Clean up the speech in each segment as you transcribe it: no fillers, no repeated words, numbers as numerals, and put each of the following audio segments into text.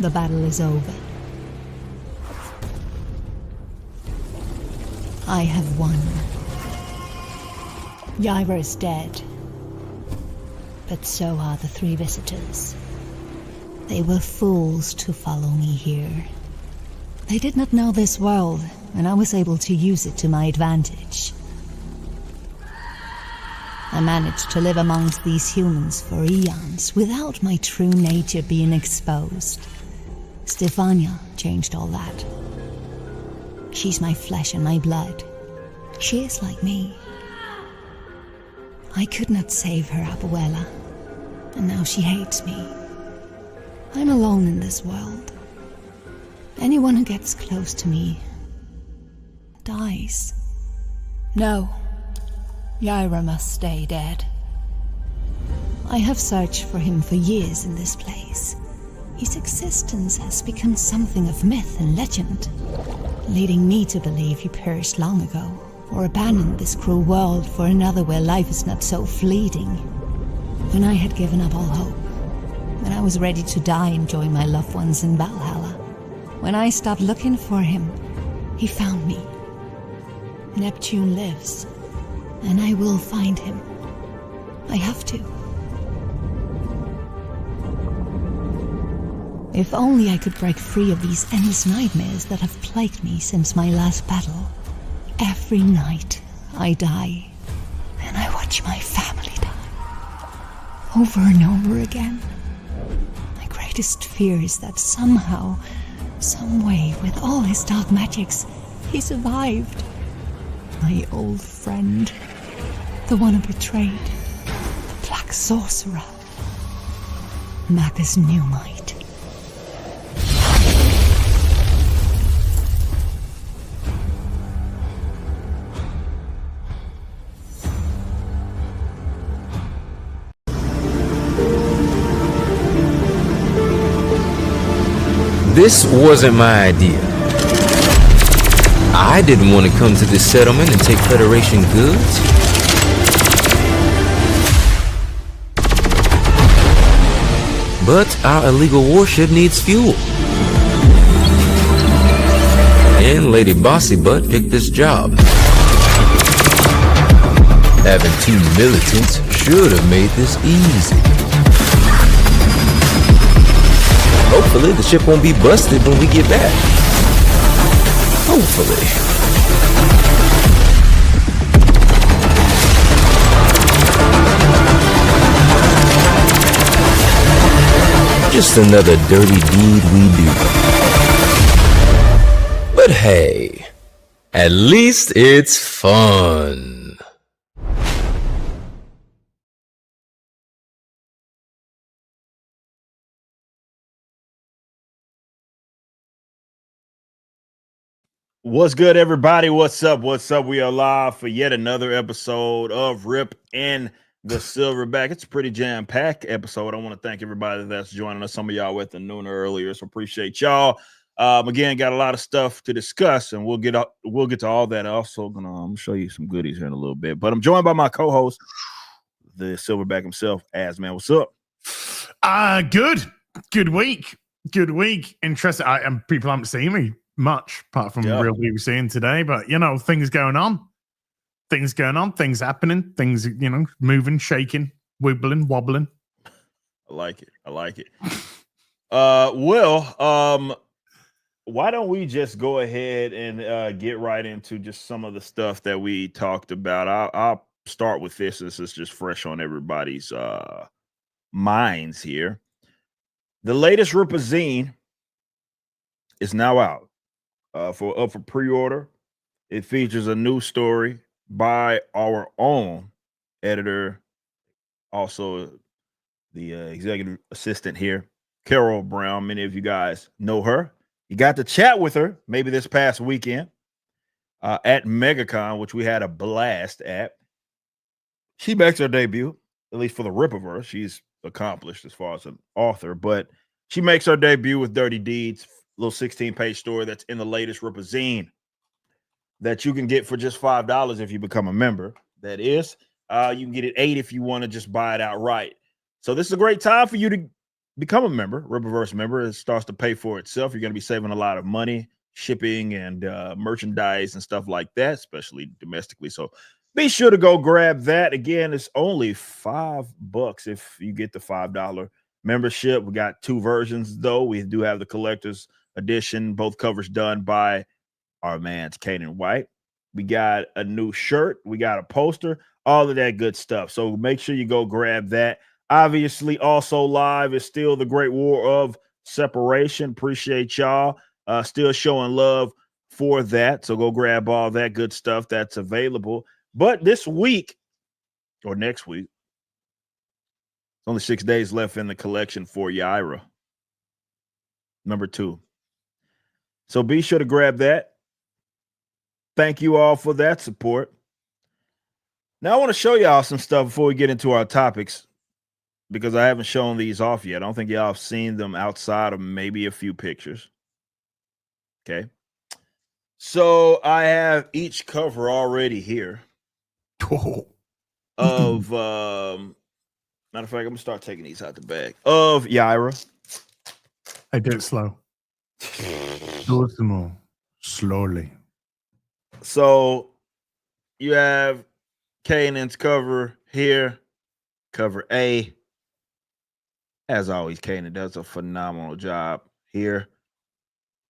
The battle is over. I have won. Yaira is dead. But so are the 3 visitors. They were fools to follow me here. They did not know this world, and I was able to use it to my advantage. I managed to live amongst these humans for eons without my true nature being exposed. Stefania changed all that. She's my flesh and my blood. She is like me. I could not save her, Abuela, and now she hates me. I'm alone in this world. Anyone who gets close to me dies. No, Yaira must stay dead. I have searched for him for years in this place. His existence has become something of myth and legend, leading me to believe he perished long ago, or abandoned this cruel world for another where life is not so fleeting. When I had given up all hope, when I was ready to die and join my loved ones in Valhalla, when I stopped looking for him, he found me. Neptune lives, and I will find him. I have to. If only I could break free of these endless nightmares that have plagued me since my last battle. Every night, I die, and I watch my family die. Over and over again. My greatest fear is that somehow, some way, with all his dark magics, he survived. My old friend, the one who betrayed, the black sorcerer, Magus Newmight. This wasn't my idea. I didn't want to come to this settlement and take Federation goods. But our illegal warship needs fuel. And Lady Bossy Butt picked this job. Having 2 militants should have made this easy. Hopefully the ship won't be busted when we get back. Hopefully. Just another dirty deed we do. But hey, at least it's fun. What's good, everybody? What's up? What's up? We are live for yet another episode of Rip and the Silverback. It's a pretty jam-packed episode. I want to thank everybody that's joining us. Some of y'all were at the noon earlier, so appreciate y'all. Again, got a lot of stuff to discuss, and we'll get to all that. Also, gonna show you some goodies here in a little bit. But I'm joined by my co-host, the Silverback himself. Man, what's up? Good week. Interesting. And people haven't seen me much apart from the real people seeing today, but things going on, things happening, things moving, shaking, wibbling, wobbling. I like it. Why don't we just go ahead and get right into just some of the stuff that we talked about. I'll start with this. This is just fresh on everybody's minds here. The latest RippaZine is now out. For pre-order. It features a new story by our own editor, also the executive assistant here, Carol Brown. Many of you guys know her. You got to chat with her maybe this past weekend at MegaCon, which we had a blast at. She makes her debut, at least for the Rippaverse. She's accomplished as far as an author, but she makes her debut with Dirty Deeds, little 16-page story that's in the latest RippaZine that you can get for just $5 if you become a member. That is, you can get it $8 if you want to just buy it outright. So this is a great time for you to become a member, Rippaverse member. It starts to pay for itself. You're going to be saving a lot of money, shipping and merchandise and stuff like that, especially domestically. So be sure to go grab that. Again, it's only $5 if you get the $5 membership. We got 2 versions, though. We do have the collector's edition, both covers done by our man's Caden White. We got a new shirt. We got a poster, all of that good stuff. So make sure you go grab that. Obviously, also live is still the Great War of Separation. Appreciate y'all still showing love for that. So go grab all that good stuff that's available. But this week or next week, only 6 days left in the collection for Yaira, number 2. So be sure to grab that. Thank you all for that support. Now I want to show y'all some stuff before we get into our topics, because I haven't shown these off yet. I don't think y'all have seen them outside of maybe a few pictures. Okay. So I have each cover already here of matter of fact, I'm gonna start taking these out the bag of Yaira. I do it slow. Do it more slowly. So you have Kanan's cover here, cover A. As always, Kanan does a phenomenal job here.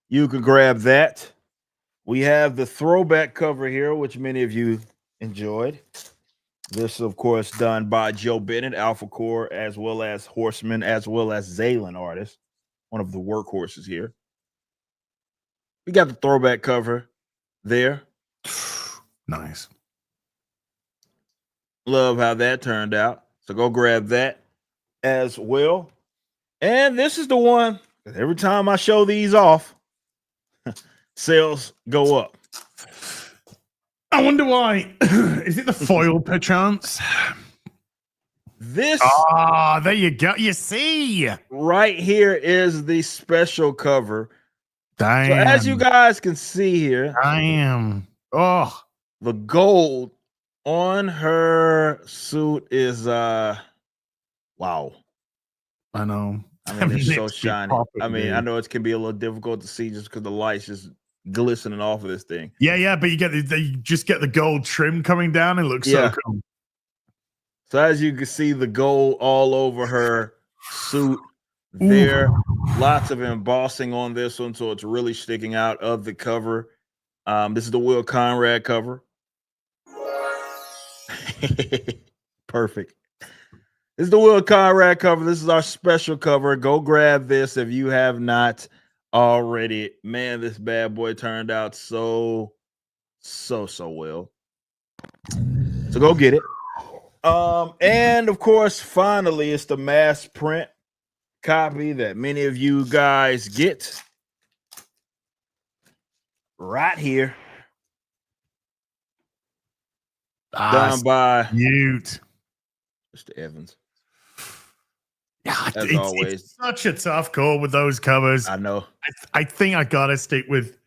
You can grab that. We have the throwback cover here, which many of you enjoyed. This, of course, done by Joe Bennett, Alpha Core, as well as Horseman, as well as Zaylan artist, one of the workhorses here. We got the throwback cover there. Nice. Love how that turned out. So go grab that as well. And this is the one that every time I show these off, sales go up. I wonder why. Is it the foil perchance? This there you go. You see, right here is the special cover. Damn. So as you guys can see here, Damn. Oh, the gold on her suit is wow. I know. I mean, it's so shiny. I mean, I know it can be a little difficult to see just because the light's just glistening off of this thing. Yeah, but you just get the gold trim coming down. It looks so cool. So as you can see, the gold all over her suit there. Ooh. Lots of embossing on this one, so it's really sticking out of the cover. This is the Will Conrad cover. Perfect. This is the Will Conrad cover. This is our special cover. Go grab this if you have not already. Man, this bad boy turned out so well. So go get it. And of course, finally, it's the mass print copy that many of you guys get right here. Done by Mute. Mr. Evans. Yeah, it's such a tough call with those covers. I know. I think I gotta stick with.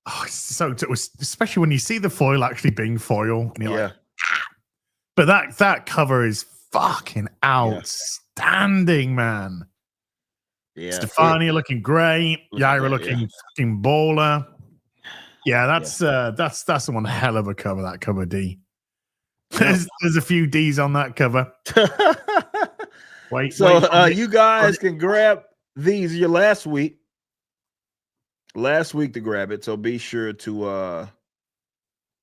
Oh, especially when you see the foil actually being foil. And you're like, but that cover is fucking outstanding, man. Yeah, Stefania looking great. Yaira looking fucking baller. Yeah, that's the one hell of a cover. That cover D. There's a few D's on that cover. Wait, you guys can grab these your last week to grab it. So be sure to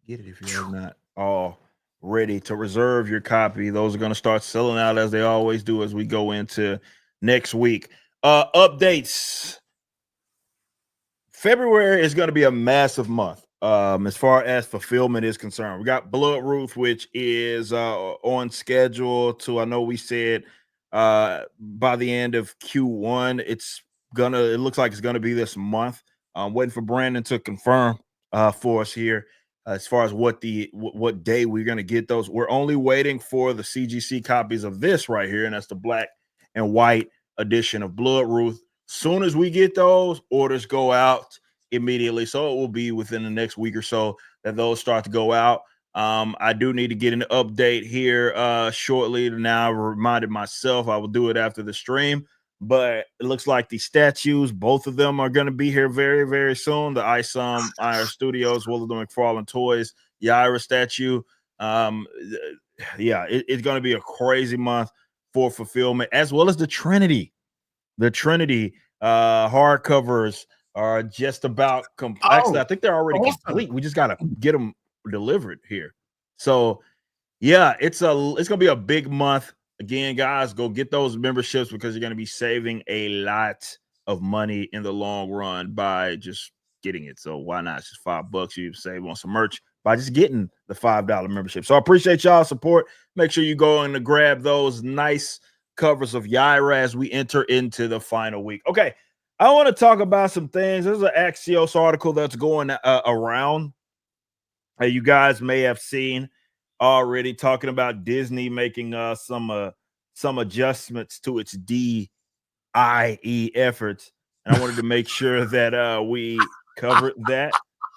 get it if you have not all ready to reserve your copy. Those are going to start selling out as they always do as we go into next week. Updates. February is going to be a massive month as far as fulfillment is concerned. We got Bloodruth, which is on schedule to, I know we said by the end of Q1. It looks like it's gonna be this month. I'm waiting for Brandon to confirm for us here as far as what day we're gonna get those. We're only waiting for the CGC copies of this right here, and that's the black and white edition of Bloodruth. Soon as we get those, orders go out immediately, so it will be within the next week or so that those start to go out. I do need to get an update here shortly. Now I reminded myself I will do it after the stream, but it looks like the statues, both of them, are going to be here very, very soon. The Iron Studios, Willard McFarlane Toys, Yaira statue. It's going to be a crazy month for fulfillment, as well as the Trinity. The Trinity hardcovers are just about actually, I think they're already complete. We just got to get them delivered here. So yeah, it's gonna be a big month. Again, guys, go get those memberships because you're gonna be saving a lot of money in the long run by just getting it. So why not? It's just $5. You save on some merch by just getting the $5 membership. So I appreciate y'all's support. Make sure you go and grab those nice covers of Yaira as we enter into the final week. Okay, I want to talk about some things. There's an Axios article that's going around. You guys may have seen already, talking about Disney making some adjustments to its DIE efforts. And I wanted to make sure that we covered that.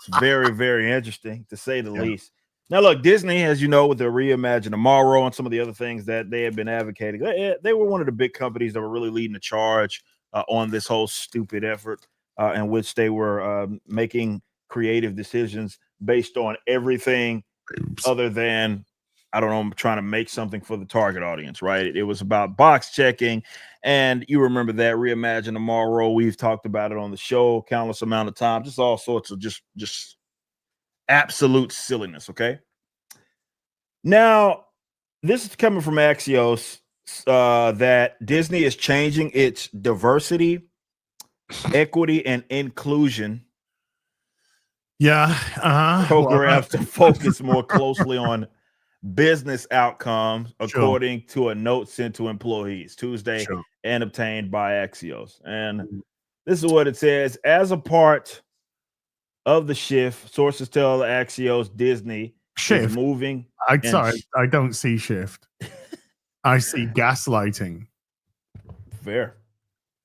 It's very, very interesting, to say the least. Now, look, Disney, as you know, with the Reimagine Tomorrow and some of the other things that they have been advocating, they were one of the big companies that were really leading the charge on this whole stupid effort in which they were making creative decisions based on everything other than, I don't know, trying to make something for the target audience, right? It was about box checking. And you remember that Reimagine Tomorrow. We've talked about it on the show countless amount of times. Just all sorts of just absolute silliness, okay? Now, this is coming from Axios, that Disney is changing its diversity, equity, and inclusion programs to focus more closely on business outcomes, according to a note sent to employees Tuesday and obtained by Axios. And this is what it says. As a part of the shift, sources tell Axios Disney is moving. I don't see shift. I see gaslighting. Fair.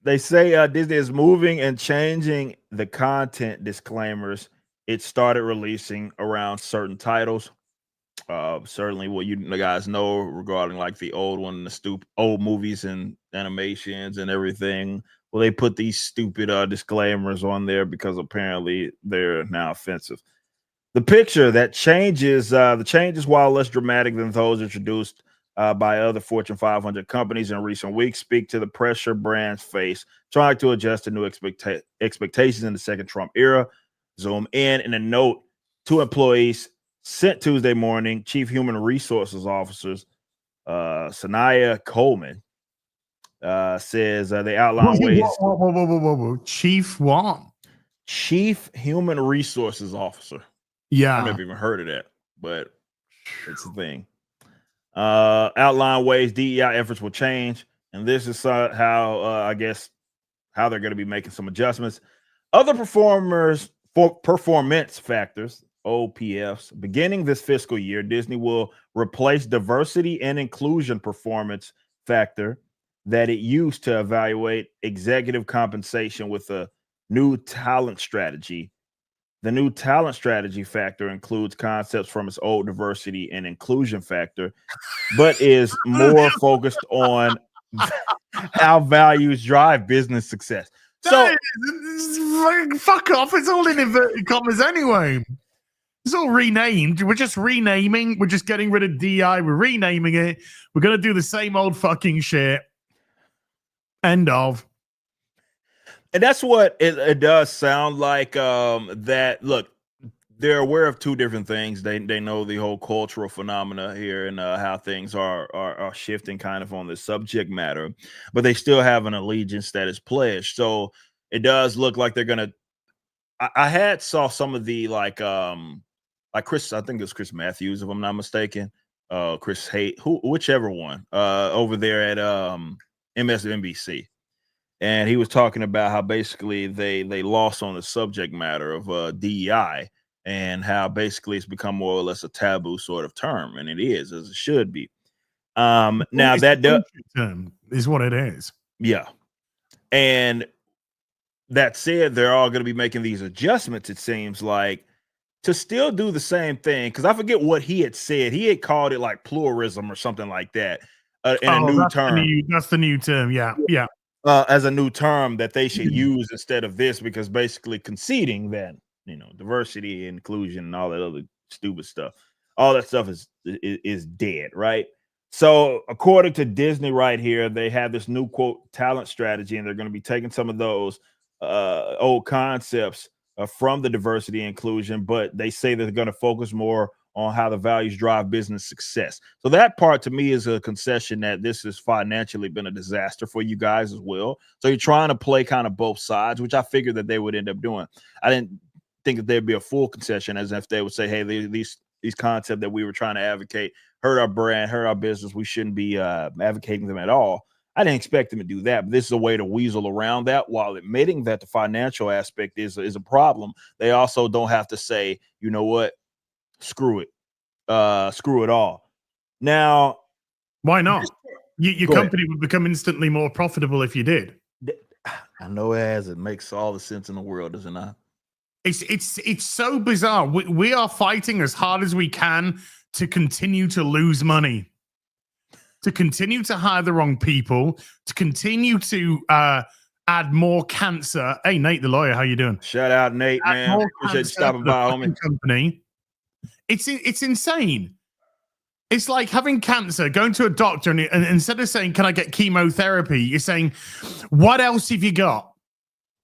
They say Disney is moving and changing the content disclaimers it started releasing around certain titles. Certainly what you guys know regarding like the old one, the old movies and animations and everything. Well, they put these stupid disclaimers on there because apparently they're now offensive. The picture that changes, the changes, while less dramatic than those introduced by other Fortune 500 companies in recent weeks, speak to the pressure brands face trying to adjust to new expectations in the second Trump era. Zoom in a note to employees sent Tuesday morning, Chief Human Resources Officers Sanaya Coleman says they outline ways. Whoa. Chief what? Chief Human Resources Officer. Yeah. I've never even heard of that, but it's a thing. Outline ways DEI efforts will change. And this is how, I guess, how they're going to be making some adjustments. Other performance factors, OPFs, beginning this fiscal year, Disney will replace diversity and inclusion performance factor that it used to evaluate executive compensation with a new talent strategy. The new talent strategy factor includes concepts from its old diversity and inclusion factor, but is more focused on how values drive business success. So fuck off. It's all in inverted commas anyway. It's all renamed. We're just renaming. We're just getting rid of DI. We're renaming it. We're going to do the same old fucking shit. End of. And that's what it does sound like. That, look, they're aware of two different things. They know the whole cultural phenomena here and how things are shifting kind of on the subject matter, but they still have an allegiance that is pledged. So it does look like they're gonna. I saw some of the like Chris, I think it was Chris Matthews, if I'm not mistaken, Chris Haight, whichever one, over there at MSNBC. And he was talking about how basically they lost on the subject matter of DEI and how basically it's become more or less a taboo sort of term, and it is, as it should be. Now that term is what it is. Yeah. And that said, they're all going to be making these adjustments, it seems like, to still do the same thing. Because I forget what he had said. He had called it like pluralism or something like that in a new term. That's the new term. Yeah. as a new term that they should use instead of this, because basically conceding that, you know, diversity, inclusion, and all that other stupid stuff, all that stuff is dead, right? So according to Disney right here, they have this new quote talent strategy, and they're going to be taking some of those old concepts from the diversity inclusion, but they say they're going to focus more on how the values drive business success. So that part to me is a concession that this has financially been a disaster for you guys as well. So you're trying to play kind of both sides, which I figured that they would end up doing. I didn't think that there'd be a full concession, as if they would say, hey, these concepts that we were trying to advocate hurt our brand, hurt our business. We shouldn't be advocating them at all. I didn't expect them to do that, but this is a way to weasel around that while admitting that the financial aspect is a problem. They also don't have to say, you know what, screw it all. Now, why not? Your company would become instantly more profitable if you did. I know it makes all the sense in the world, does it not? It's so bizarre. We are fighting as hard as we can to continue to lose money, to continue to hire the wrong people, to continue to add more cancer. Hey, Nate, the lawyer, how you doing? Shout out, Nate, man. Appreciate you stopping by, homie. Company. It's insane. It's like having cancer, going to a doctor, and instead of saying, "Can I get chemotherapy?" you're saying, "What else have you got?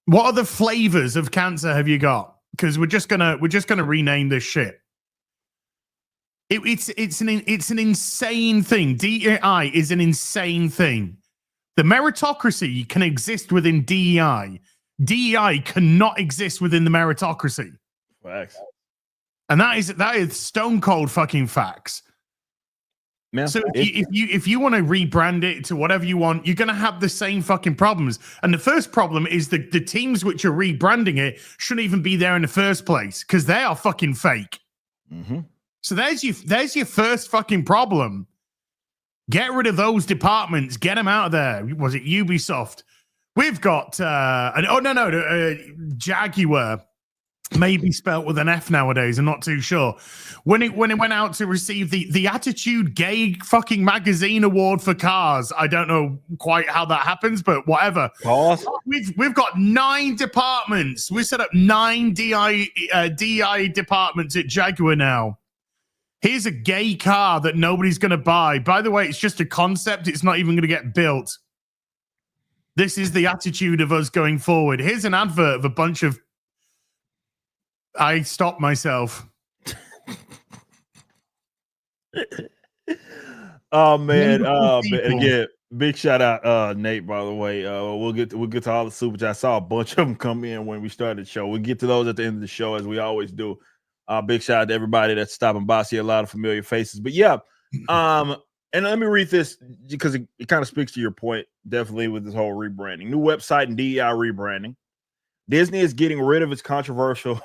What other flavors of cancer have you got?" Because we're just gonna rename this shit. It's an insane thing. DEI is an insane thing. The meritocracy can exist within DEI. DEI cannot exist within the meritocracy. Facts. And that is stone cold fucking facts. Man, so if you want to rebrand it to whatever you want, you're going to have the same fucking problems. And the first problem is the teams which are rebranding it shouldn't even be there in the first place because they are fucking fake. Mm-hmm. So there's your first fucking problem. Get rid of those departments. Get them out of there. Was it Ubisoft? We've got Jaguar. Maybe spelt with an F nowadays. I'm not too sure. When it went out to receive the Attitude Gay fucking Magazine Award for cars, I don't know quite how that happens, but whatever. Awesome. We've got 9 departments. We set up 9 DI departments at Jaguar now. Here's a gay car that nobody's going to buy. By the way, it's just a concept. It's not even going to get built. This is the attitude of us going forward. Here's an advert of a bunch of... I stopped myself. Oh man. Again, big shout out Nate, by the way. We'll get to all the super chats. I saw a bunch of them come in when we started the show. We'll get to those at the end of the show, as we always do. Big shout out to everybody that's stopping by. See a lot of familiar faces. But yeah, and let me read this because it kind of speaks to your point, definitely, with this whole rebranding. New website and DEI rebranding. Disney is getting rid of its controversial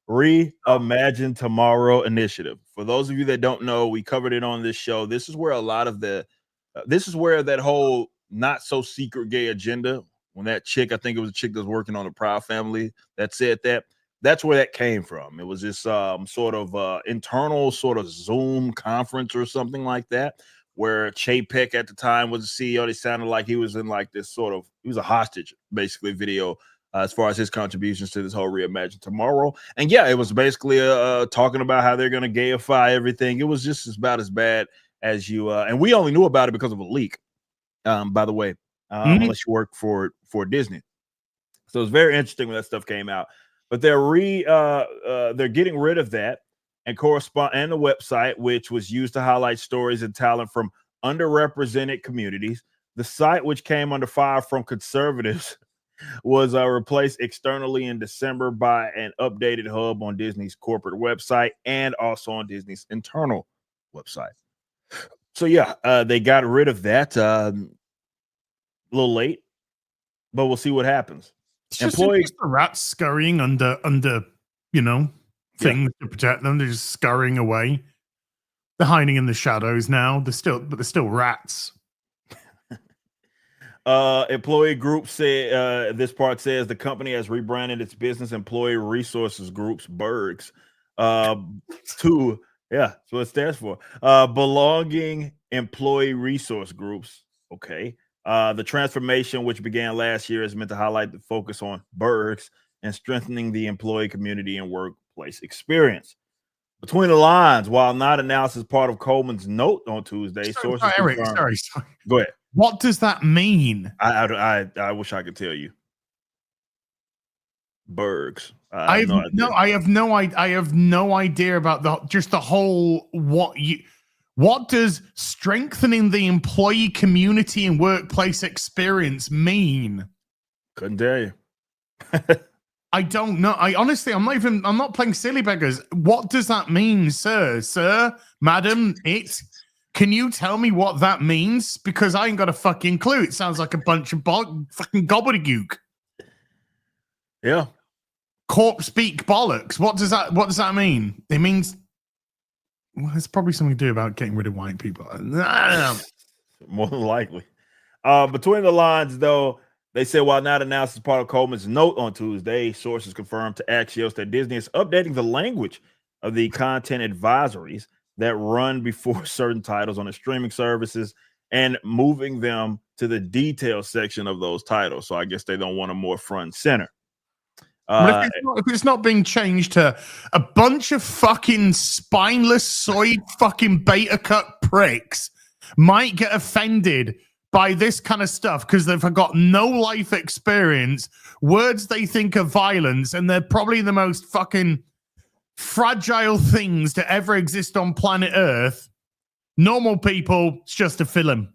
Reimagine Tomorrow initiative. For those of you that don't know, we covered it on this show. This is where a lot of this is where that whole not so secret gay agenda, when that chick, I think it was a chick that's working on the Proud Family that said that's where that came from. It was this sort of internal sort of Zoom conference or something like that, where Chapek at the time was the CEO. They sounded like he was in like this sort of, he was a hostage basically video as far as his contributions to this whole Reimagine Tomorrow. And yeah, it was basically talking about how they're going to gayify everything. It was just about as bad as you, and we only knew about it because of a leak, by the way, unless you work for Disney. So it's very interesting when that stuff came out. But they're getting rid of that and the website, which was used to highlight stories and talent from underrepresented communities. The site, which came under fire from conservatives, was replaced externally in December by an updated hub on Disney's corporate website and also on Disney's internal website. So yeah, they got rid of that a little late, but we'll see what happens. It's just the rats scurrying under things to protect them. They're just scurrying away. They're hiding in the shadows now. They're still rats. Employee group say this part says the company has rebranded its business employee resources groups, BERGs, to that's what it stands for. Belonging employee resource groups. Okay. The transformation, which began last year, is meant to highlight the focus on Bergs and strengthening the employee community and workplace experience. Between the lines, while not announced as part of Coleman's note on Tuesday, sources Eric, confirmed. sorry. Go ahead. What does that mean? I wish I could tell you. Bergs. I have no idea about the whole what does strengthening the employee community and workplace experience mean? Couldn't tell you. I don't know. I'm not playing silly beggars. What does that mean, sir, madam, can you tell me what that means? Because I ain't got a fucking clue. It sounds like a bunch of fucking gobbledygook. Yeah. Corpse speak bollocks. What does that mean? It means, well, it's probably something to do about getting rid of white people. I don't know. More than likely. Between the lines, though, they said while not announced as part of Coleman's note on Tuesday, sources confirmed to Axios that Disney is updating the language of the content advisories that run before certain titles on the streaming services and moving them to the detail section of those titles. So I guess they don't want them more front and center. If it's not being changed to a bunch of fucking spineless soy fucking beta cut pricks might get offended by this kind of stuff because they've got no life experience, words they think are violence, and they're probably the most fucking fragile things to ever exist on planet Earth. Normal people, it's just a film.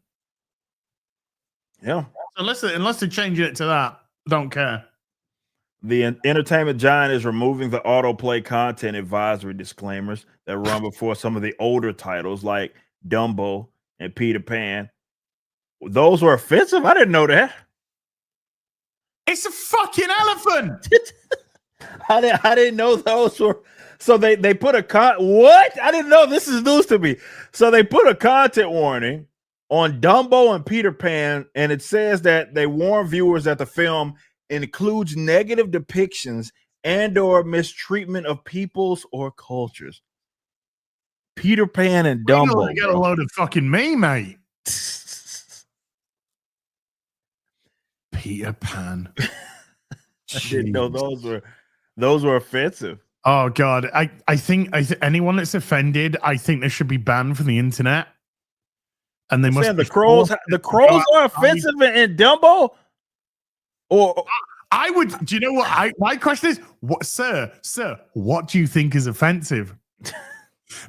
Yeah. Unless they're changing it to that, I don't care. The entertainment giant is removing the autoplay content advisory disclaimers that run before some of the older titles like Dumbo and Peter Pan. Those were offensive? I didn't know that. It's a fucking elephant. I didn't know those were. So they put what? I didn't know. This is news to me. So they put a content warning on Dumbo and Peter Pan, and it says that they warn viewers that the film includes negative depictions and or mistreatment of peoples or cultures. Peter Pan and Dumbo. You got a load of fucking me, mate. Peter Pan. I didn't know those were offensive. Oh God, I think anyone that's offended, I think they should be banned from the internet. And they must. The crows are offensive in Dumbo. Or I would. Do you know what? My question is, what, sir? What do you think is offensive?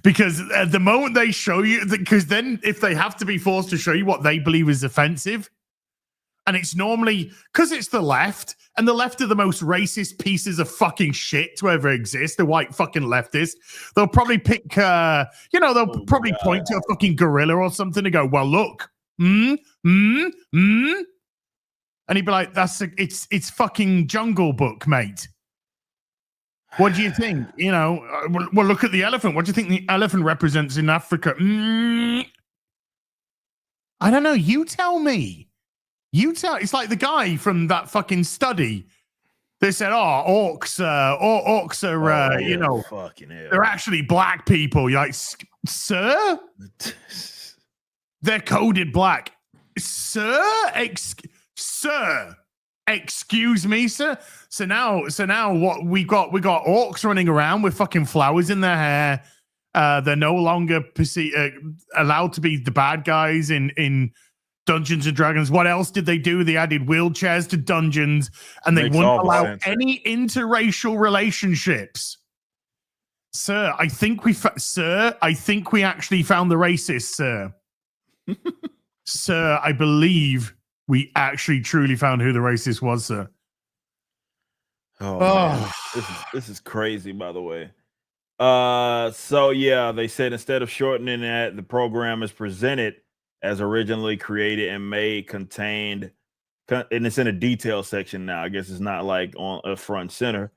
Because at the moment they show you, because then if they have to be forced to show you what they believe is offensive. And it's normally because it's the left, and the left are the most racist pieces of fucking shit to ever exist. The white fucking leftists. They'll probably pick, they'll probably point to a fucking gorilla or something to go, well, look, and he'd be like, it's fucking Jungle Book, mate. What do you think? Well, look at the elephant. What do you think the elephant represents in Africa? I don't know. You tell me. It's like the guy from that fucking study. They said, orcs are, fucking hell. They're actually black people. You're like, sir? They're coded black. Sir? Excuse me, sir? So now what we got orcs running around with fucking flowers in their hair. They're no longer allowed to be the bad guys in Dungeons and Dragons. What else did they do? They added wheelchairs to dungeons, and they wouldn't allow any interracial relationships. Sir, I think we actually found the racist, sir. Sir, I believe we actually truly found who the racist was, sir. Man. This is crazy, by the way. So yeah, they said instead of shortening that, the program is presented as originally created and made contained, and it's in a detail section now. I guess it's not like on a front center.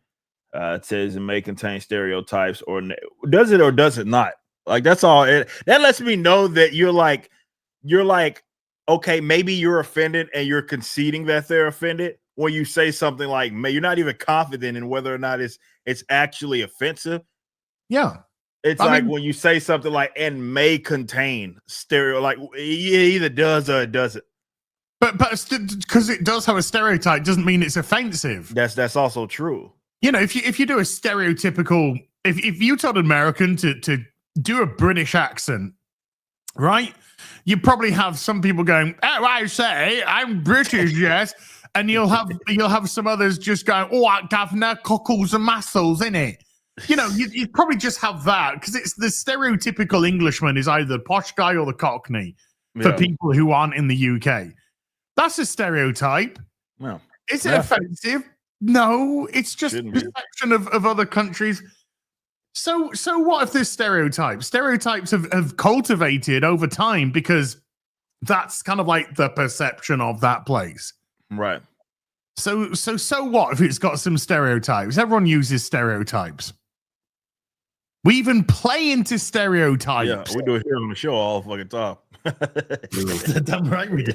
It says it may contain stereotypes, or does it or does it not? Like that's all. That lets me know that you're like, okay, maybe you're offended and you're conceding that they're offended when you say something like, you're not even confident in whether or not it's actually offensive. Yeah. It's when you say something like, and may contain stereo, like it either does or it doesn't. But because it does have a stereotype doesn't mean it's offensive. That's also true. You know, if you do a stereotypical, if you told an American to do a British accent, right? You probably have some people going, "Oh, I say I'm British, yes," and you'll have some others just going, "Oh, governor, cockles and mussels, innit?" You know, you probably just have that because it's the stereotypical Englishman is either the posh guy or the Cockney for people who aren't in the UK. That's a stereotype. No. Is it offensive? No, it's just perception of other countries. So what if there's stereotypes? Stereotypes have cultivated over time because that's kind of like the perception of that place. Right. So what if it's got some stereotypes? Everyone uses stereotypes. We even play into stereotypes. Yeah, we do it here on the show all fucking time. Damn right we do.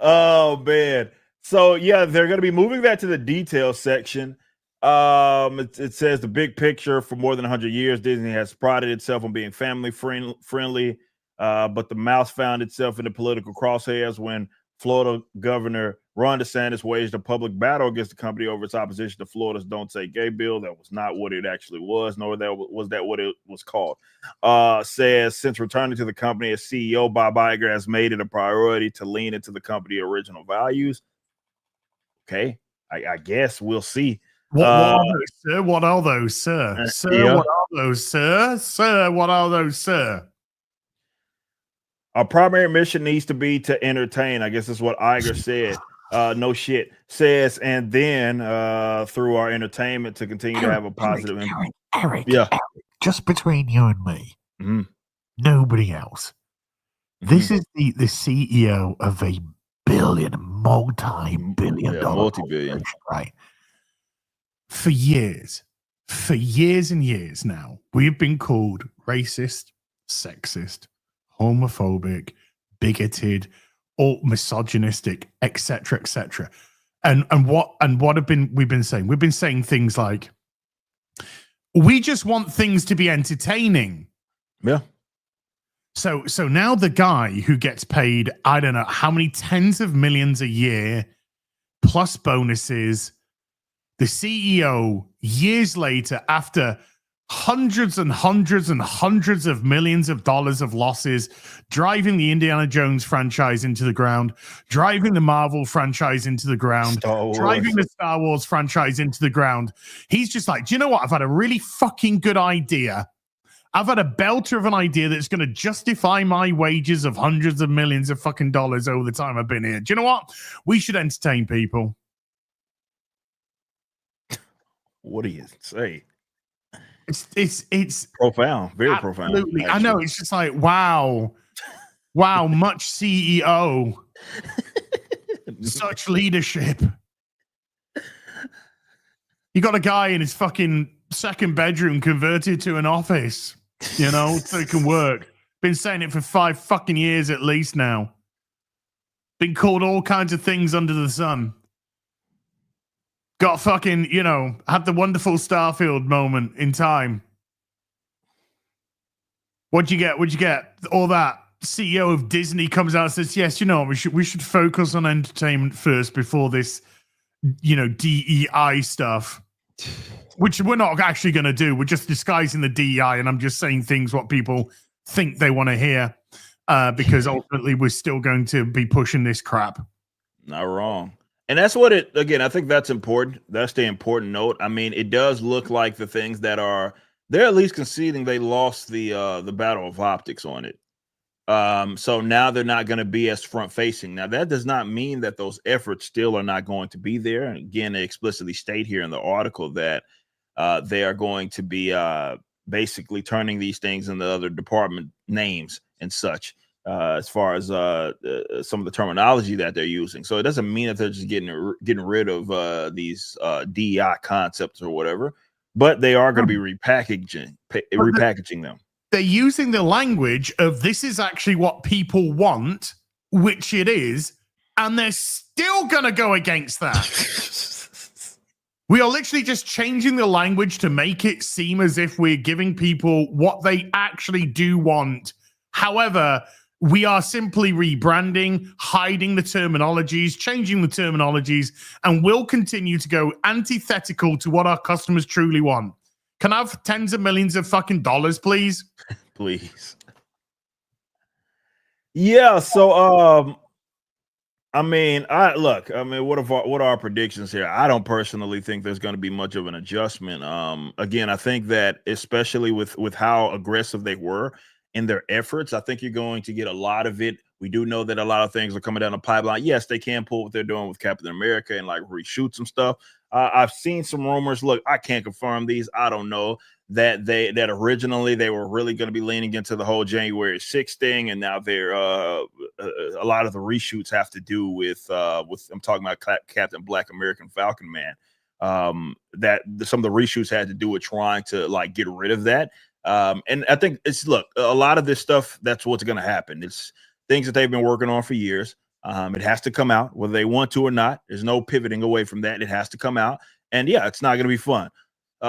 Oh man. So yeah, they're going to be moving that to the details section. It says the big picture. For more than 100 years, Disney has prided itself on being family friendly, but the mouse found itself in the political crosshairs when Florida Governor Ron DeSantis waged a public battle against the company over its opposition to Florida's Don't Say Gay bill. That was not what it actually was, nor was that what it was called. Says since returning to the company as CEO, Bob Iger has made it a priority to lean into the company's original values. Okay, I guess we'll see. What are those, sir? What are those, sir? Sir, what are those, sir? Sir, what are those, sir? Our primary mission needs to be to entertain. I guess that's what Iger said. No shit. Says, and then through our entertainment to continue to have a positive impact. Eric, just between you and me, nobody else. This is the CEO of a multi-billion dollar multi-billion, right? For years and years now, we have been called racist, sexist, homophobic, bigoted, or misogynistic, etc., etc. And what we've been saying? We've been saying things like, we just want things to be entertaining. Yeah. So now the guy who gets paid, I don't know how many tens of millions a year, plus bonuses, the CEO years later, after hundreds and hundreds and hundreds of millions of dollars of losses, driving the Indiana Jones franchise into the ground, driving the Marvel franchise into the ground, driving the Star Wars franchise into the ground. He's just like, do you know what? I've had a really fucking good idea. I've had a belter of an idea that's going to justify my wages of hundreds of millions of fucking dollars over the time I've been here. Do you know what? We should entertain people. What do you say? It's profound, very profound. Absolutely, I know. It's just like wow, much CEO, such leadership. You got a guy in his fucking second bedroom converted to an office, you know, so it can work. Been saying it for 5 fucking years at least now. Been called all kinds of things under the sun. Got fucking, you know, had the wonderful Starfield moment in time. What'd you get? All that CEO of Disney comes out and says, yes, you know, we should focus on entertainment first before this, you know, DEI stuff. Which we're not actually going to do. We're just disguising the DEI, and I'm just saying things what people think they want to hear, because ultimately we're still going to be pushing this crap. Not wrong. And that's what it, again, I think that's important. That's the important note. I mean, it does look like the things that are, they're at least conceding they lost the battle of optics on it. So now they're not going to be as front facing. Now that does not mean that those efforts still are not going to be there. And again, they explicitly state here in the article that they are going to be basically turning these things into other department names and such, as far as some of the terminology that they're using. So it doesn't mean that they're just getting rid of these DEI concepts or whatever, but they are going to be repackaging them. They're using the language of this is actually what people want, which it is, and they're still going to go against that. We are literally just changing the language to make it seem as if we're giving people what they actually do want. However, We are simply rebranding, hiding the terminologies, changing the terminologies, and will continue to go antithetical to what our customers truly want. Can I have tens of millions of fucking dollars, please? Please. Yeah. So, I mean, what are our predictions here? I don't personally think there's going to be much of an adjustment. Again, I think that especially with how aggressive they were in their efforts, I think you're going to get a lot of it. We do know that a lot of things are coming down the pipeline. Yes, they can pull what they're doing with Captain America and like reshoot some stuff. I've seen some rumors. Look, I can't confirm these. I don't know that originally they were really going to be leaning into the whole January 6th thing, and now they're a lot of the reshoots have to do with I'm talking about Captain Black American Falcon Man. That some of the reshoots had to do with trying to like get rid of that. And I think a lot of this stuff, that's what's going to happen. It's things that they've been working on for years. It has to come out whether they want to or not. There's no pivoting away from that. It has to come out. And yeah, it's not going to be fun.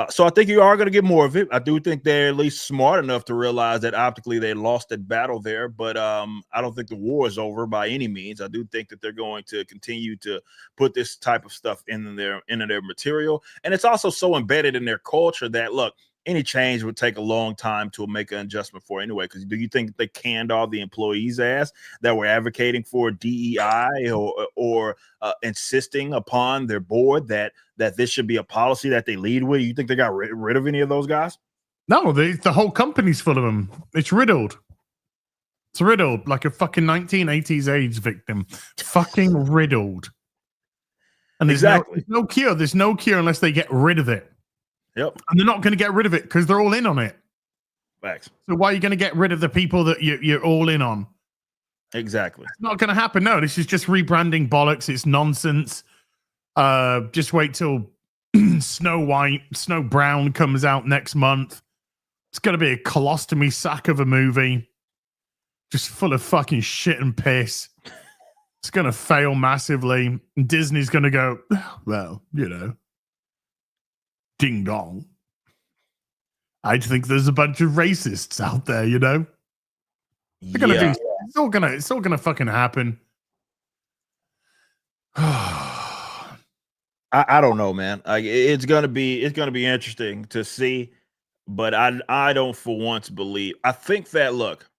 So I think you are going to get more of it. I do think they're at least smart enough to realize that optically they lost that battle there, but I don't think the war is over by any means. I do think that they're going to continue to put this type of stuff into their material, and it's also so embedded in their culture that look, any change would take a long time to make an adjustment for anyway. Because do you think they canned all the employees' ass that were advocating for DEI or insisting upon their board that this should be a policy that they lead with? You think they got rid of any of those guys? No, the whole company's full of them. It's riddled. It's riddled like a fucking 1980s AIDS victim. Fucking riddled. And there's no cure. There's no cure unless they get rid of it. Yep. And they're not going to get rid of it because they're all in on it. Facts. So why are you going to get rid of the people that you're all in on? Exactly. It's not going to happen. No, this is just rebranding bollocks. It's nonsense. Just wait till Snow Brown comes out next month. It's going to be a colostomy sack of a movie. Just full of fucking shit and piss. It's going to fail massively. And Disney's going to go, well, ding dong. I think there's a bunch of racists out there, They're gonna do. It's all gonna fucking happen. I don't know, man. Like it's gonna be interesting to see, but I don't for once believe. I think that look,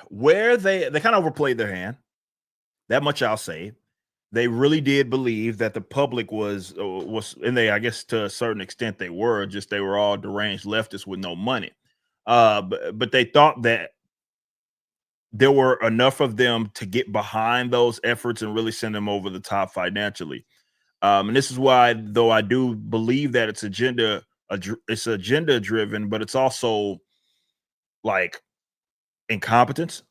where they kind of overplayed their hand. That much I'll say. They really did believe that the public was, and I guess to a certain extent they were all deranged leftists with no money. But they thought that there were enough of them to get behind those efforts and really send them over the top financially. And this is why, though I do believe that it's agenda driven, but it's also like incompetence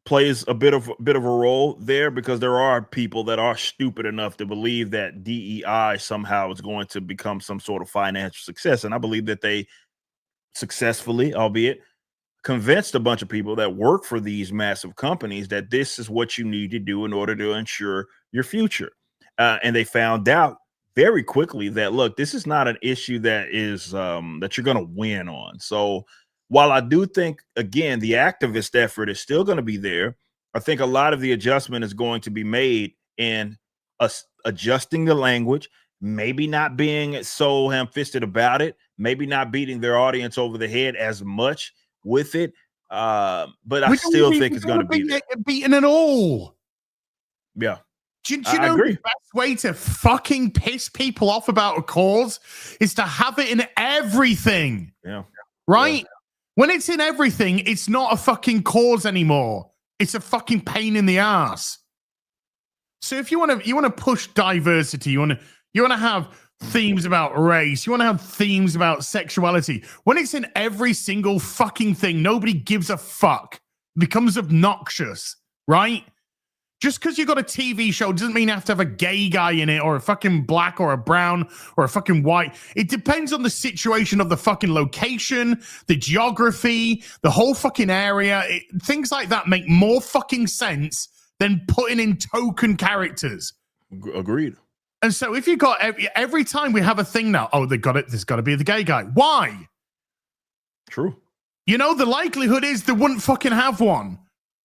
plays a bit of a role there, because there are people that are stupid enough to believe that DEI somehow is going to become some sort of financial success. And I believe that they successfully, albeit, convinced a bunch of people that work for these massive companies that this is what you need to do in order to ensure your future. And they found out very quickly that, look, this is not an issue that is that you're going to win on. So while I do think, again, the activist effort is still going to be there, I think a lot of the adjustment is going to be made in adjusting the language, maybe not being so ham-fisted about it, maybe not beating their audience over the head as much with it. But I still think it's going to be there. Beaten at all. Yeah. Do you know the best way to fucking piss people off about a cause is to have it in everything? Yeah. Right? Yeah. When it's in everything, it's not a fucking cause anymore. It's a fucking pain in the ass. So if you want to push diversity, you want to have themes about race, you want to have themes about sexuality. When it's in every single fucking thing, nobody gives a fuck. It becomes obnoxious, right? Just because you got a TV show doesn't mean you have to have a gay guy in it, or a fucking black, or a brown, or a fucking white. It depends on the situation of the fucking location, the geography, the whole fucking area. Things like that make more fucking sense than putting in token characters. Agreed. And so if you got every time we have a thing now, there's got to be the gay guy. Why? True. You know, the likelihood is they wouldn't fucking have one.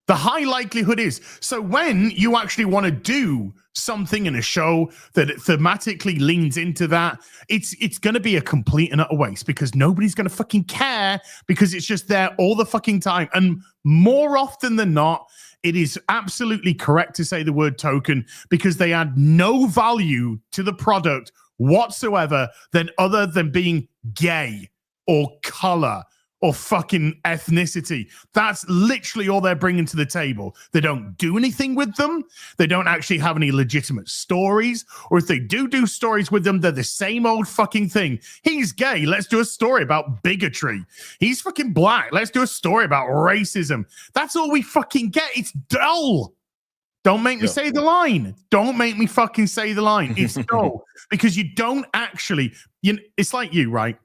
The high likelihood is. So when you actually want to do something in a show that thematically leans into that, it's going to be a complete and utter waste because nobody's going to fucking care because it's just there all the fucking time. And more often than not, it is absolutely correct to say the word token because they add no value to the product whatsoever than other than being gay or color or fucking ethnicity. That's literally all they're bringing to the table. They don't do anything with them. They don't actually have any legitimate stories. Or if they do stories with them, they're the same old fucking thing. He's gay. Let's do a story about bigotry. He's fucking black. Let's do a story about racism. That's all we fucking get. It's dull. Don't make me say the line. Don't make me fucking say the line. It's dull. Because you don't actually, it's like you, right?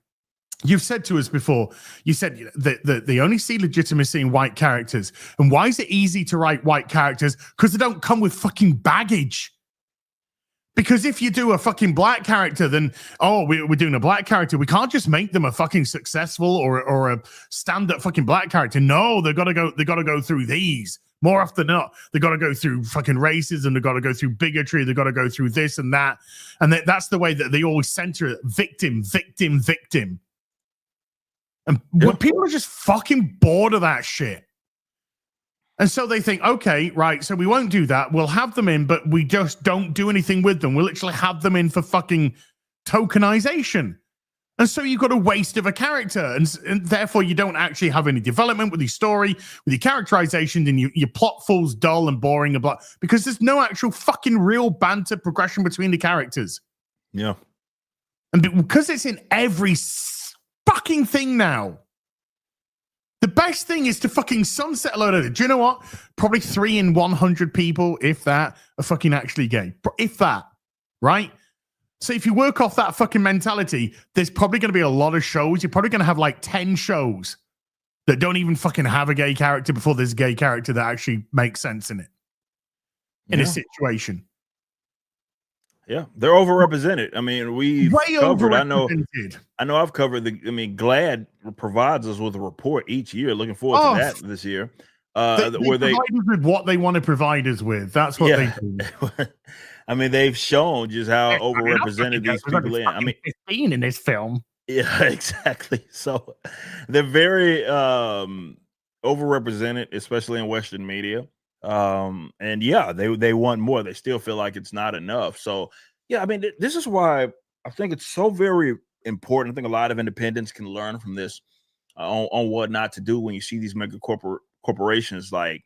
You've said to us before, you said that they only see legitimacy in white characters. And why is it easy to write white characters? Because they don't come with fucking baggage. Because if you do a fucking black character, then, we're doing a black character. We can't just make them a fucking successful or a stand-up fucking black character. No, they got to go through these. More often than not, they got to go through fucking racism. They got to go through bigotry. They got to go through this and that. And that's the way that they always center it. Victim. And people are just fucking bored of that shit. And so they think, okay, right, so we won't do that. We'll have them in, but we just don't do anything with them. We'll literally have them in for fucking tokenization. And so you've got a waste of a character. And therefore, you don't actually have any development with your story, with your characterization, and your plot falls dull and boring and blah, because there's no actual fucking real banter progression between the characters. Yeah. And because it's in every fucking thing now. The best thing is to fucking sunset a load of it. Do you know what? Probably 3 in 100 people, if that, are fucking actually gay. If that, right? So if you work off that fucking mentality, there's probably going to be a lot of shows. You're probably going to have like 10 shows that don't even fucking have a gay character before there's a gay character that actually makes sense in it. In a situation. Yeah, they're overrepresented. I mean, we've covered. I know I've covered GLAAD provides us with a report each year. Looking forward to that this year. They provide us with what they want to provide us with. That's what they do. I mean, they've shown just how overrepresented these people are. I mean, 15 in this film. Yeah, exactly. So they're very overrepresented, especially in Western media. And yeah, they want more. They still feel like it's not enough. So yeah, I mean, this is why I think it's so very important. I think a lot of independents can learn from this on what not to do when you see these mega corporations like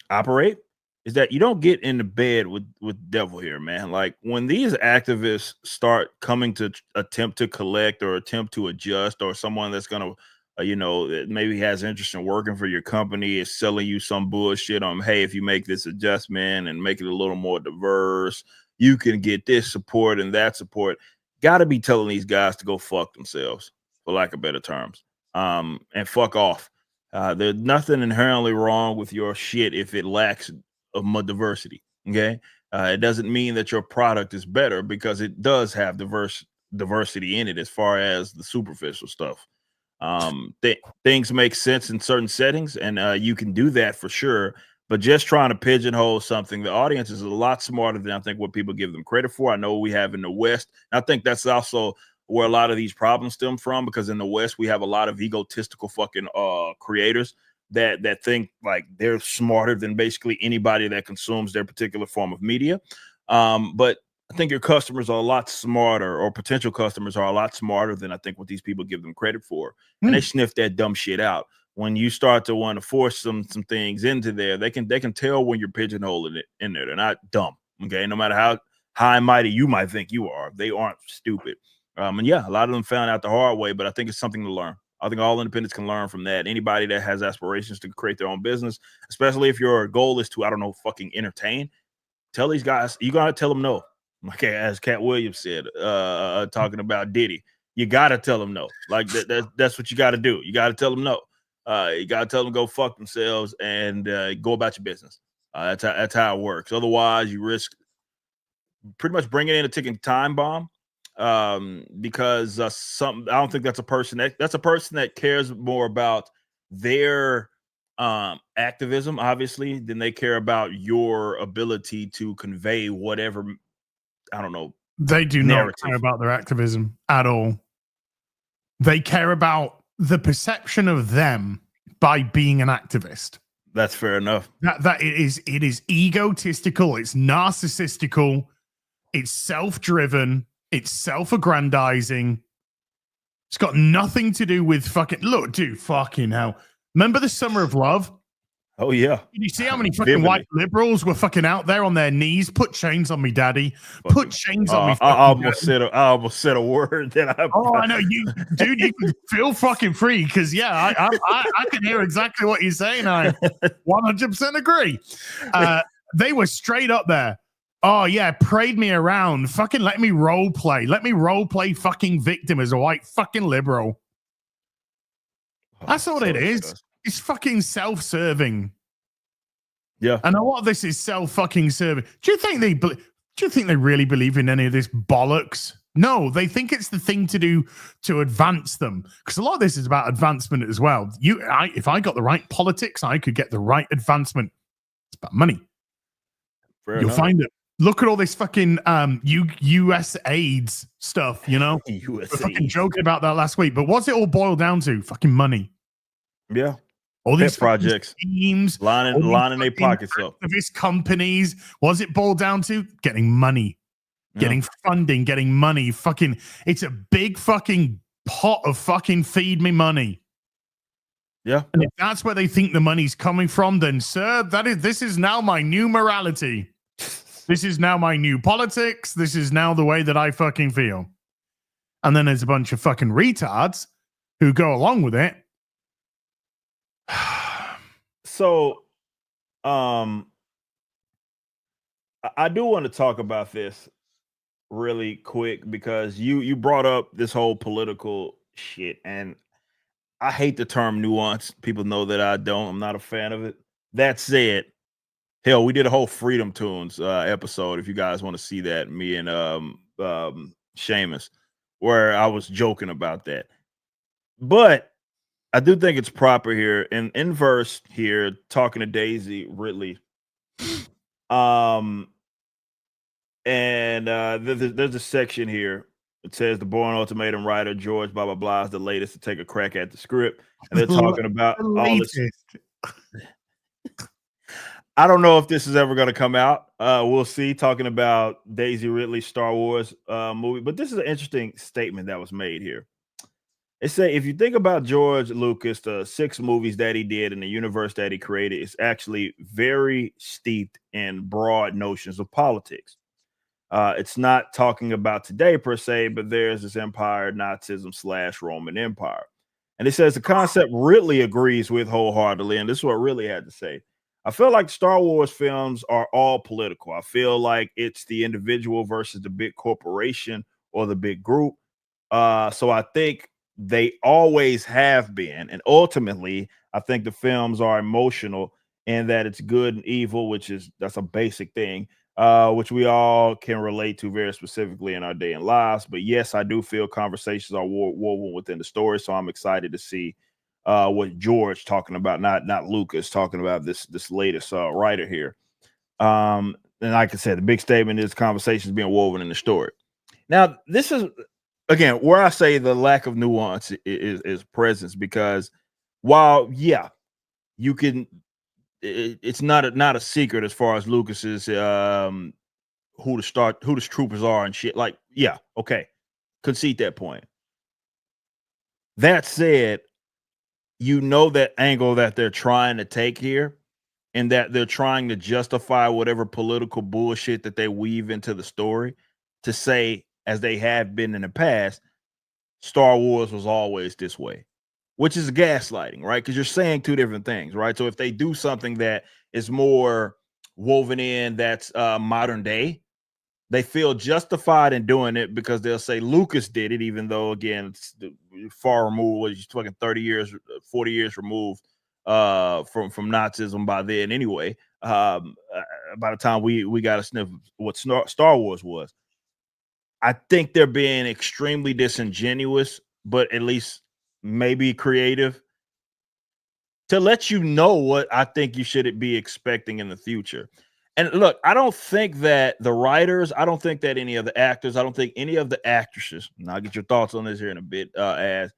operate. Is that you don't get into bed with devil here, man. Like when these activists start coming to attempt to collect or attempt to adjust, or someone that's gonna that maybe has interest in working for your company is selling you some bullshit on, hey, if you make this adjustment and make it a little more diverse, you can get this support and that support. Got to be telling these guys to go fuck themselves, for lack of better terms, and fuck off. There's nothing inherently wrong with your shit if it lacks of diversity. Okay, it doesn't mean that your product is better because it does have diversity in it as far as the superficial stuff. Things make sense in certain settings, and you can do that for sure, but just trying to pigeonhole something, the audience is a lot smarter than I think what people give them credit for. I know we have in the West. I think that's also where a lot of these problems stem from, because in the West we have a lot of egotistical fucking creators that think like they're smarter than basically anybody that consumes their particular form of media. But I think your customers are a lot smarter, or potential customers are a lot smarter than I think what these people give them credit for. And they sniff that dumb shit out. When you start to want to force some things into there, they can tell when you're pigeonholing it in there. They're not dumb. Okay. No matter how high and mighty you might think you are, they aren't stupid. And yeah, a lot of them found out the hard way, but I think it's something to learn. I think all independents can learn from that. Anybody that has aspirations to create their own business, especially if your goal is to, I don't know, fucking entertain, tell these guys, you got to tell them no. Okay, as Cat Williams said, talking about Diddy, you gotta tell them no. Like that's what you got to do. You got to tell them no. You got to tell them go fuck themselves and go about your business. That's how it works. Otherwise, you risk pretty much bringing in a ticking time bomb. because I don't think that's a person that cares more about their activism, obviously, than they care about your ability to convey whatever, I don't know. They do not care about their activism at all. They care about the perception of them by being an activist. That's fair enough. That it is egotistical, it's narcissistical, it's self-driven, it's self-aggrandizing. It's got nothing to do with fucking fucking hell. Remember the Summer of Love? Oh yeah. Did you see how many fucking white liberals were fucking out there on their knees? Put chains on me, daddy. Put chains on me. I almost said a word that I. Oh, I know you, dude. You can feel fucking free because I can hear exactly what you're saying. I 100% agree. They were straight up there. Oh yeah, prayed me around. Fucking let me role play. Let me role play fucking victim as a white fucking liberal. That's all it is. It's fucking self-serving. Yeah. And a lot of this is self-fucking serving. Do you think they really believe in any of this bollocks? No, they think it's the thing to do to advance them. Because a lot of this is about advancement as well. If I got the right politics, I could get the right advancement. It's about money. You'll find it. Look at all this fucking US AIDS stuff, you know? We're fucking joking about that last week. But what's it all boiled down to? Fucking money. Yeah. All these projects, schemes, lining their pockets up. Activist companies. What's it boiled down to? Getting money, getting funding, getting money. Fucking, it's a big fucking pot of fucking feed me money. Yeah. And if that's where they think the money's coming from, then sir, this is now my new morality. This is now my new politics. This is now the way that I fucking feel. And then there's a bunch of fucking retards who go along with it. So, I do want to talk about this really quick because you brought up this whole political shit, and I hate the term nuance. People know that I don't. I'm not a fan of it. That said, hell, we did a whole Freedom Tunes episode. If you guys want to see that, me and Seamus, where I was joking about that, but I do think it's proper here in verse here, talking to Daisy Ridley. And there's a section here. It says the Bourne Ultimatum writer George blah blah blah is the latest to take a crack at the script, and they're talking about all this. I don't know if this is ever going to come out. We'll see. Talking about Daisy Ridley's Star Wars movie, but this is an interesting statement that was made here. It say if you think about George Lucas, the 6 movies that he did and the universe that he created is actually very steeped in broad notions of politics. It's not talking about today per se, but there's this empire, Nazism / Roman Empire. And it says the concept Ridley agrees with wholeheartedly. And this is what Ridley had to say. I feel like Star Wars films are all political. I feel like it's the individual versus the big corporation or the big group. So I think they always have been. And ultimately, I think the films are emotional and that it's good and evil, that's a basic thing, which we all can relate to very specifically in our day and lives. But yes, I do feel conversations are woven within the story. So I'm excited to see what George talking about, not Lucas talking about this latest writer here. And like I said, the big statement is conversations being woven in the story. Now, this is, again, where I say the lack of nuance is presence, because while, yeah, you can, it's not a secret as far as Lucas's who the troopers are and shit. Like, yeah, okay, concede that point. That said, you know that angle that they're trying to take here, and that they're trying to justify whatever political bullshit that they weave into the story to say, as they have been in the past, Star Wars was always this way, which is gaslighting, right? Because you're saying two different things, right? So if they do something that is more woven in, that's modern day, they feel justified in doing it because they'll say Lucas did it, even though, again, it's far removed. He's fucking 30 years, 40 years removed from Nazism by then anyway. By the time we got a sniff of what Star Wars was. I think they're being extremely disingenuous, but at least maybe creative to let you know what I think you should be expecting in the future. And look, I don't think that the writers, I don't think that any of the actors, I don't think any of the actresses, and I'll get your thoughts on this here in a bit, as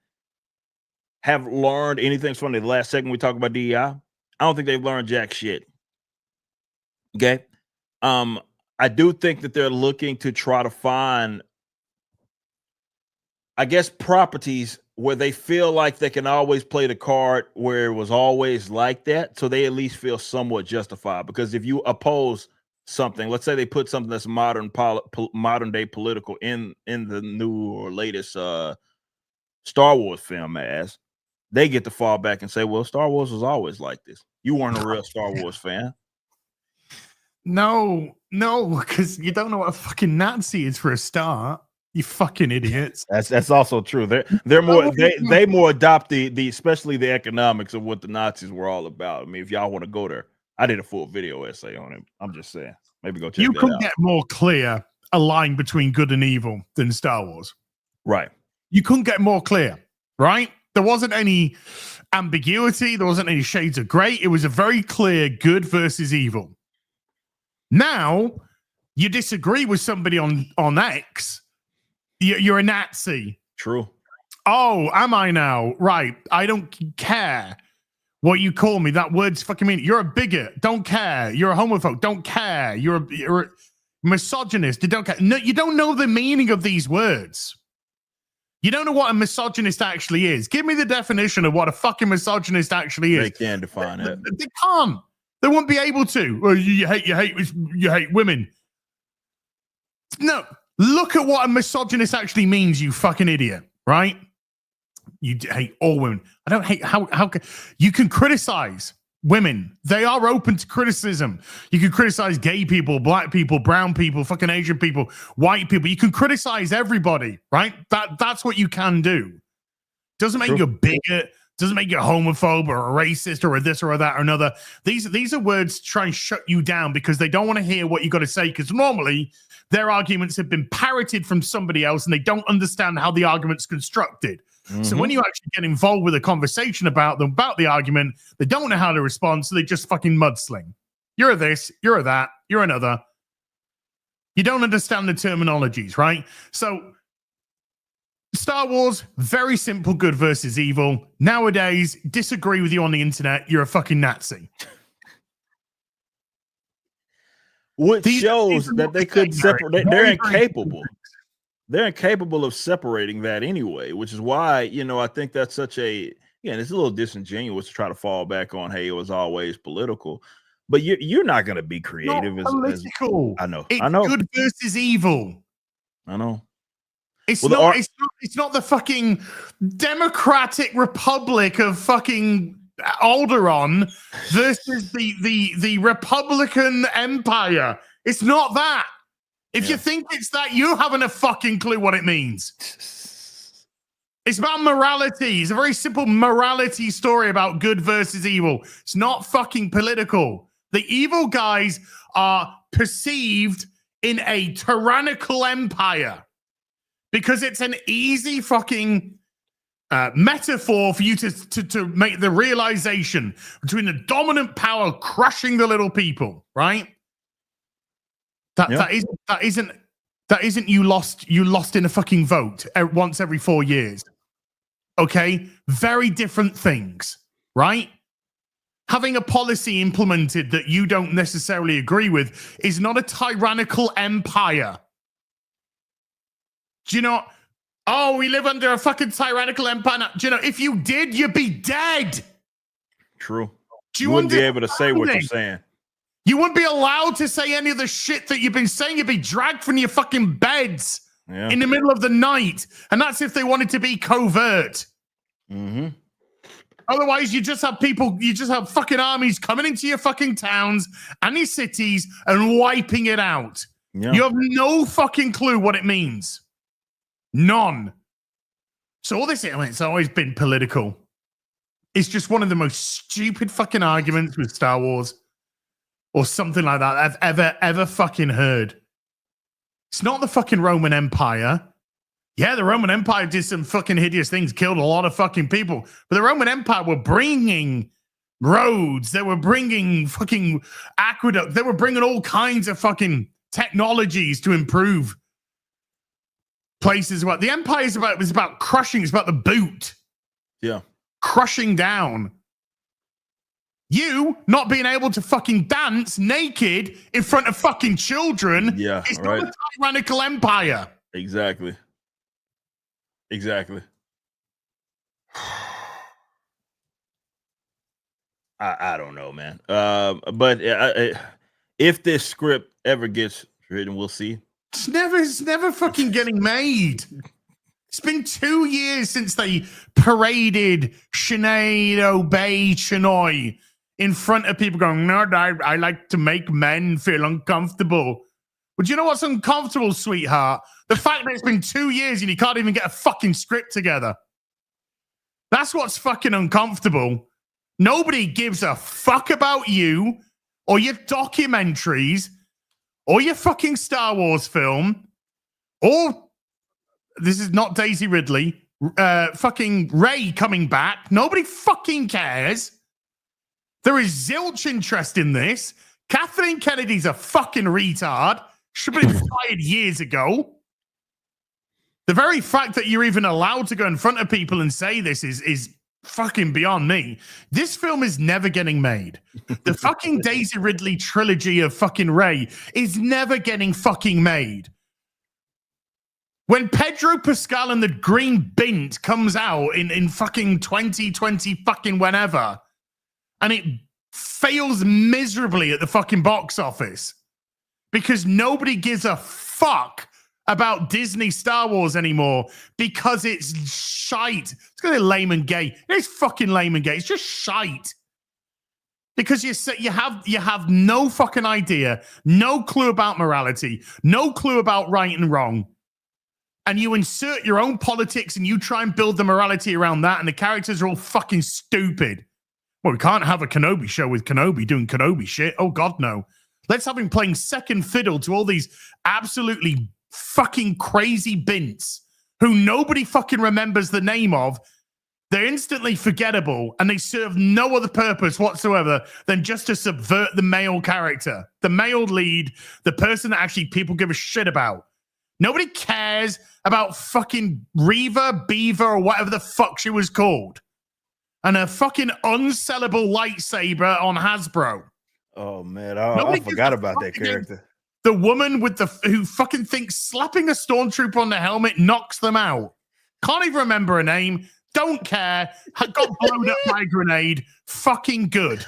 have learned anything from the last segment we talked about DEI. I don't think they've learned jack shit. Okay. I do think that they're looking to try to find, I guess, properties where they feel like they can always play the card where it was always like that. So they at least feel somewhat justified. Because if you oppose something, let's say they put something that's modern day political in the new or latest Star Wars film, as they get to fall back and say, well, Star Wars was always like this. You weren't a real Star Wars fan. No, because you don't know what a fucking Nazi is for a start. You fucking idiots. That's also true. They're more they more adopt the especially the economics of what the Nazis were all about. I mean, if y'all want to go there, I did a full video essay on it. I'm just saying, maybe go check. You that couldn't out. get more clear a line between good and evil than Star Wars. Right. You couldn't get more clear, right? There wasn't any ambiguity. There wasn't any shades of gray. It was a very clear good versus evil. Now, you disagree with somebody on X, you're a Nazi. True. Oh, am I now? Right. I don't care what you call me. That word's fucking mean. You're a bigot. Don't care. You're a homophobe. Don't care. You're a misogynist. You don't care. No, you don't know the meaning of these words. You don't know what a misogynist actually is. Give me the definition of what a fucking misogynist actually is. They can define it. They can't. They won't be able to. Well, you hate women. No, look at what a misogynist actually means, you fucking idiot, right? You hate all women. I don't hate how you can criticize women. They are open to criticism. You can criticize gay people, black people, brown people, fucking Asian people, white people. You can criticize everybody, right? That's what you can do. Doesn't make you a bigot. Doesn't make you a homophobe or a racist or a this or a that or another. These are words to try and shut you down because they don't want to hear what you got to say, because normally their arguments have been parroted from somebody else and they don't understand how the argument's constructed. Mm-hmm. So when you actually get involved with a conversation about the argument, they don't know how to respond, so they just fucking mudsling. You're this, you're that, you're another. You don't understand the terminologies, right? So Star Wars, very simple, good versus evil. Nowadays, disagree with you on the internet, you're a fucking Nazi. Which shows that they could separate. They're incapable. They're incapable of separating that anyway, which is why, I think that's such it's a little disingenuous to try to fall back on, hey, it was always political. But you're not going to be creative. Not political. I know. It's I know. Good versus evil. I know. It's not the fucking Democratic Republic of fucking Alderaan versus the Republican Empire. It's not that. If you think it's that, you haven't a fucking clue what it means. It's about morality. It's a very simple morality story about good versus evil. It's not fucking political. The evil guys are perceived in a tyrannical empire because it's an easy fucking metaphor for you to make the realization between the dominant power crushing the little people, right? That isn't you lost in a fucking vote once every 4 years. Okay? Very different things, right? Having a policy implemented that you don't necessarily agree with is not a tyrannical empire. Do you know? Oh, we live under a fucking tyrannical empire. Now, do you know, if you did, you'd be dead. True. You wouldn't be able to say what you're saying. You wouldn't be allowed to say any of the shit that you've been saying. You'd be dragged from your fucking beds in the middle of the night. And that's if they wanted to be covert. Mm-hmm. Otherwise, you just have fucking armies coming into your fucking towns and your cities and wiping it out. Yeah. You have no fucking clue what it means. None. So all this, it's always been political. It's just one of the most stupid fucking arguments with Star Wars or something like that I've ever fucking heard. It's not the fucking Roman Empire. Yeah, the Roman Empire did some fucking hideous things, killed a lot of fucking people. But the Roman Empire were bringing roads. They were bringing fucking aqueducts. They were bringing all kinds of fucking technologies to improve places. The Empire is about crushing. It's about the boot. Yeah. Crushing down. You not being able to fucking dance naked in front of fucking children. Yeah, it's right. not a tyrannical empire. Exactly. I don't know, man. But if this script ever gets written, we'll see. It's never fucking getting made. It's been 2 years since they paraded Sinead O'Bay Chinoy in front of people going, no, I like to make men feel uncomfortable. But you know what's uncomfortable, sweetheart? The fact that it's been 2 years and you can't even get a fucking script together. That's what's fucking uncomfortable. Nobody gives a fuck about you or your documentaries or your fucking Star Wars film or, this is not Daisy Ridley, fucking Rey coming back. Nobody fucking cares. There is zilch interest in this. Kathleen Kennedy's a fucking retard. Should have been fired years ago. The very fact that you're even allowed to go in front of people and say this is fucking beyond me. This film is never getting made. The fucking Daisy Ridley trilogy of fucking Rey is never getting fucking made. When Pedro Pascal and the Green Bint comes out in fucking 2020 fucking whenever, and it fails miserably at the fucking box office because nobody gives a fuck about Disney Star Wars anymore because it's shite. It's gonna be lame and gay. It's fucking lame and gay. It's just shite. Because you have no fucking idea, no clue about morality, no clue about right and wrong. And you insert your own politics and you try and build the morality around that, and the characters are all fucking stupid. Well, we can't have a Kenobi show with Kenobi doing Kenobi shit. Oh, God, no. Let's have him playing second fiddle to all these absolutely fucking crazy bints who nobody fucking remembers the name of. They're instantly forgettable, and they serve no other purpose whatsoever than just to subvert the male character, the male lead, the person that actually people give a shit about. Nobody cares about fucking Reva, Beaver, or whatever the fuck she was called. And a fucking unsellable lightsaber on Hasbro. Oh, man. I forgot about that character. The woman with who fucking thinks slapping a stormtrooper on the helmet knocks them out. Can't even remember her name. Don't care. Got blown up by a grenade. Fucking good.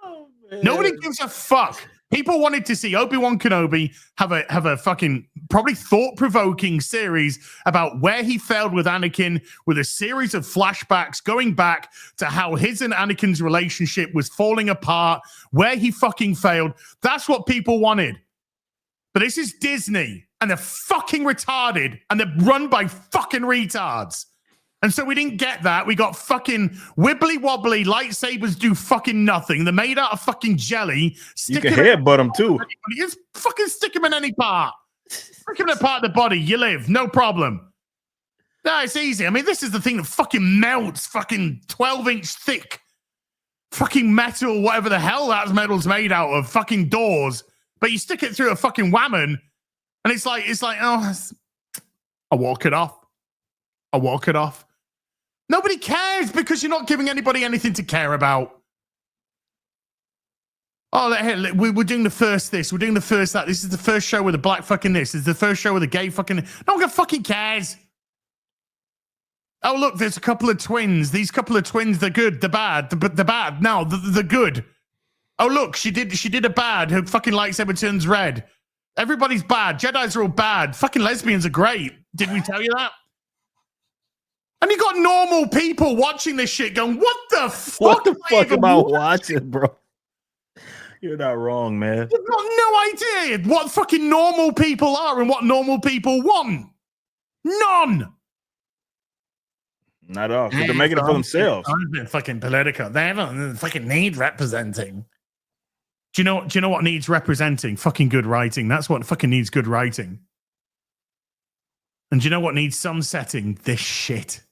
Oh, nobody gives a fuck. People wanted to see Obi-Wan Kenobi have a fucking probably thought-provoking series about where he failed with Anakin, with a series of flashbacks going back to how his and Anakin's relationship was falling apart, where he fucking failed. That's what people wanted. But this is Disney, and they're fucking retarded, and they're run by fucking retards. And so we didn't get that. We got fucking wibbly wobbly lightsabers do fucking nothing. They're made out of fucking jelly. You can headbutt them too. Just fucking stick them in any part. Stick them in a part of the body. You live. No problem. No, it's easy. I mean, this is the thing that fucking melts fucking 12-inch thick fucking metal, whatever the hell that metal's made out of, fucking doors. But you stick it through a fucking whammon, and it's like, oh, I'll walk it off. I'll walk it off. Nobody cares because you're not giving anybody anything to care about. Oh, hey, we're doing the first this. We're doing the first that. This is the first show with a black fucking this. This is the first show with a gay fucking... No one fucking cares. Oh, look, there's a couple of twins. These couple of twins, they're good. They're bad. They're bad. No, they're good. Oh, look, she did a bad. Her fucking lightsaber turns red. Everybody's bad. Jedis are all bad. Fucking lesbians are great. Did we tell you that? And you got normal people watching this shit going, what the fuck? What the fuck am I watching, bro? You're not wrong, man. You've got no idea what fucking normal people are and what normal people want. None. Not at all. Because they're making it for themselves. I'm a bit fucking political. They don't fucking need representing. Do you know what needs representing? Fucking good writing. That's what fucking needs good writing. And do you know what needs sunsetting? This shit.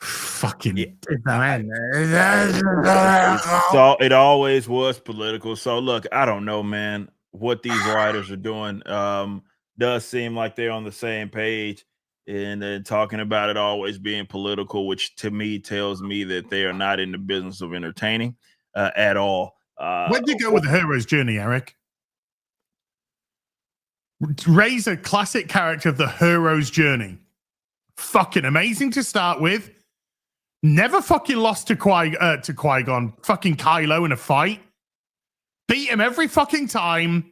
Fucking so it always was political. So look, I don't know, man, what these writers are doing. Does seem like they're on the same page and then talking about it always being political, which to me tells me that they are not in the business of entertaining at all. Where'd you go with the hero's journey, Eric? Raise a classic character of the hero's journey. Fucking amazing to start with. Never fucking lost to Qui-Gon, fucking Kylo in a fight. Beat him every fucking time.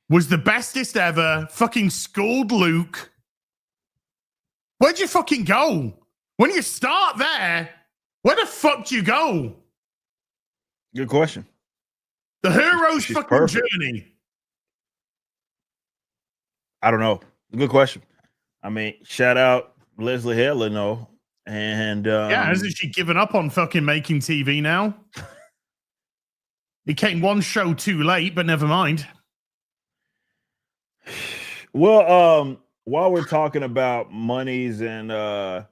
Was the bestest ever. Fucking schooled Luke. Where'd you fucking go? When you start there, where the fuck do you go? Good question. The hero's She's fucking perfect. journey. I don't know. Good question. I mean, shout out Leslie Heleno. And yeah, hasn't she given up on fucking making TV now? It came one show too late, but never mind. Well, while we're talking about monies and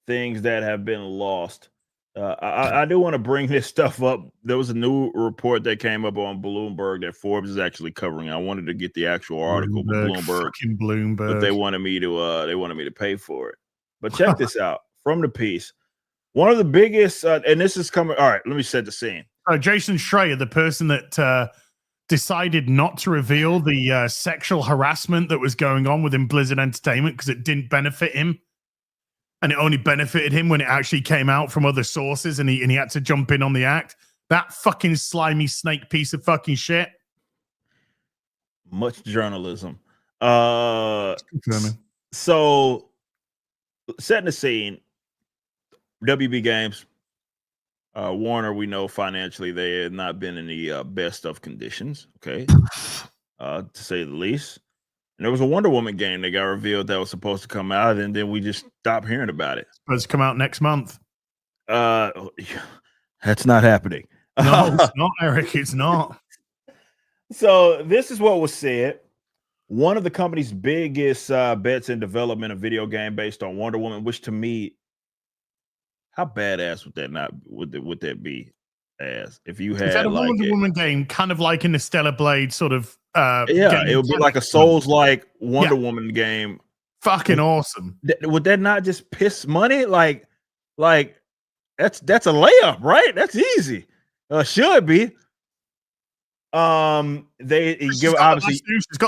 things that have been lost, I do want to bring this stuff up. There was a new report that came up on Bloomberg that Forbes is actually covering. I wanted to get the actual article, but Bloomberg, but they wanted me to pay for it. But check this out. From the piece, one of the biggest, and this is coming. All right, let me set the scene. Jason Schreier, the person that decided not to reveal the sexual harassment that was going on within Blizzard Entertainment because it didn't benefit him, and it only benefited him when it actually came out from other sources, and he had to jump in on the act. That fucking slimy snake piece of fucking shit. Much journalism. So setting the scene. WB Games, Warner, we know financially they have not been in the best of conditions, okay, to say the least. And there was a Wonder Woman game that got revealed that was supposed to come out, and then we just stopped hearing about it. Supposed to come out next month. That's not happening. No, it's not, Eric. It's not. So this is what was said. One of the company's biggest bets in development of video game based on Wonder Woman, which to me, how badass would that be? As if you had a like Wonder Woman game, kind of like in the Stellar Blade sort of. It would be like a Souls-like Wonder Woman game. Fucking awesome. Would that not just piss money? Like that's a layup, right? That's easy. Should be. She's got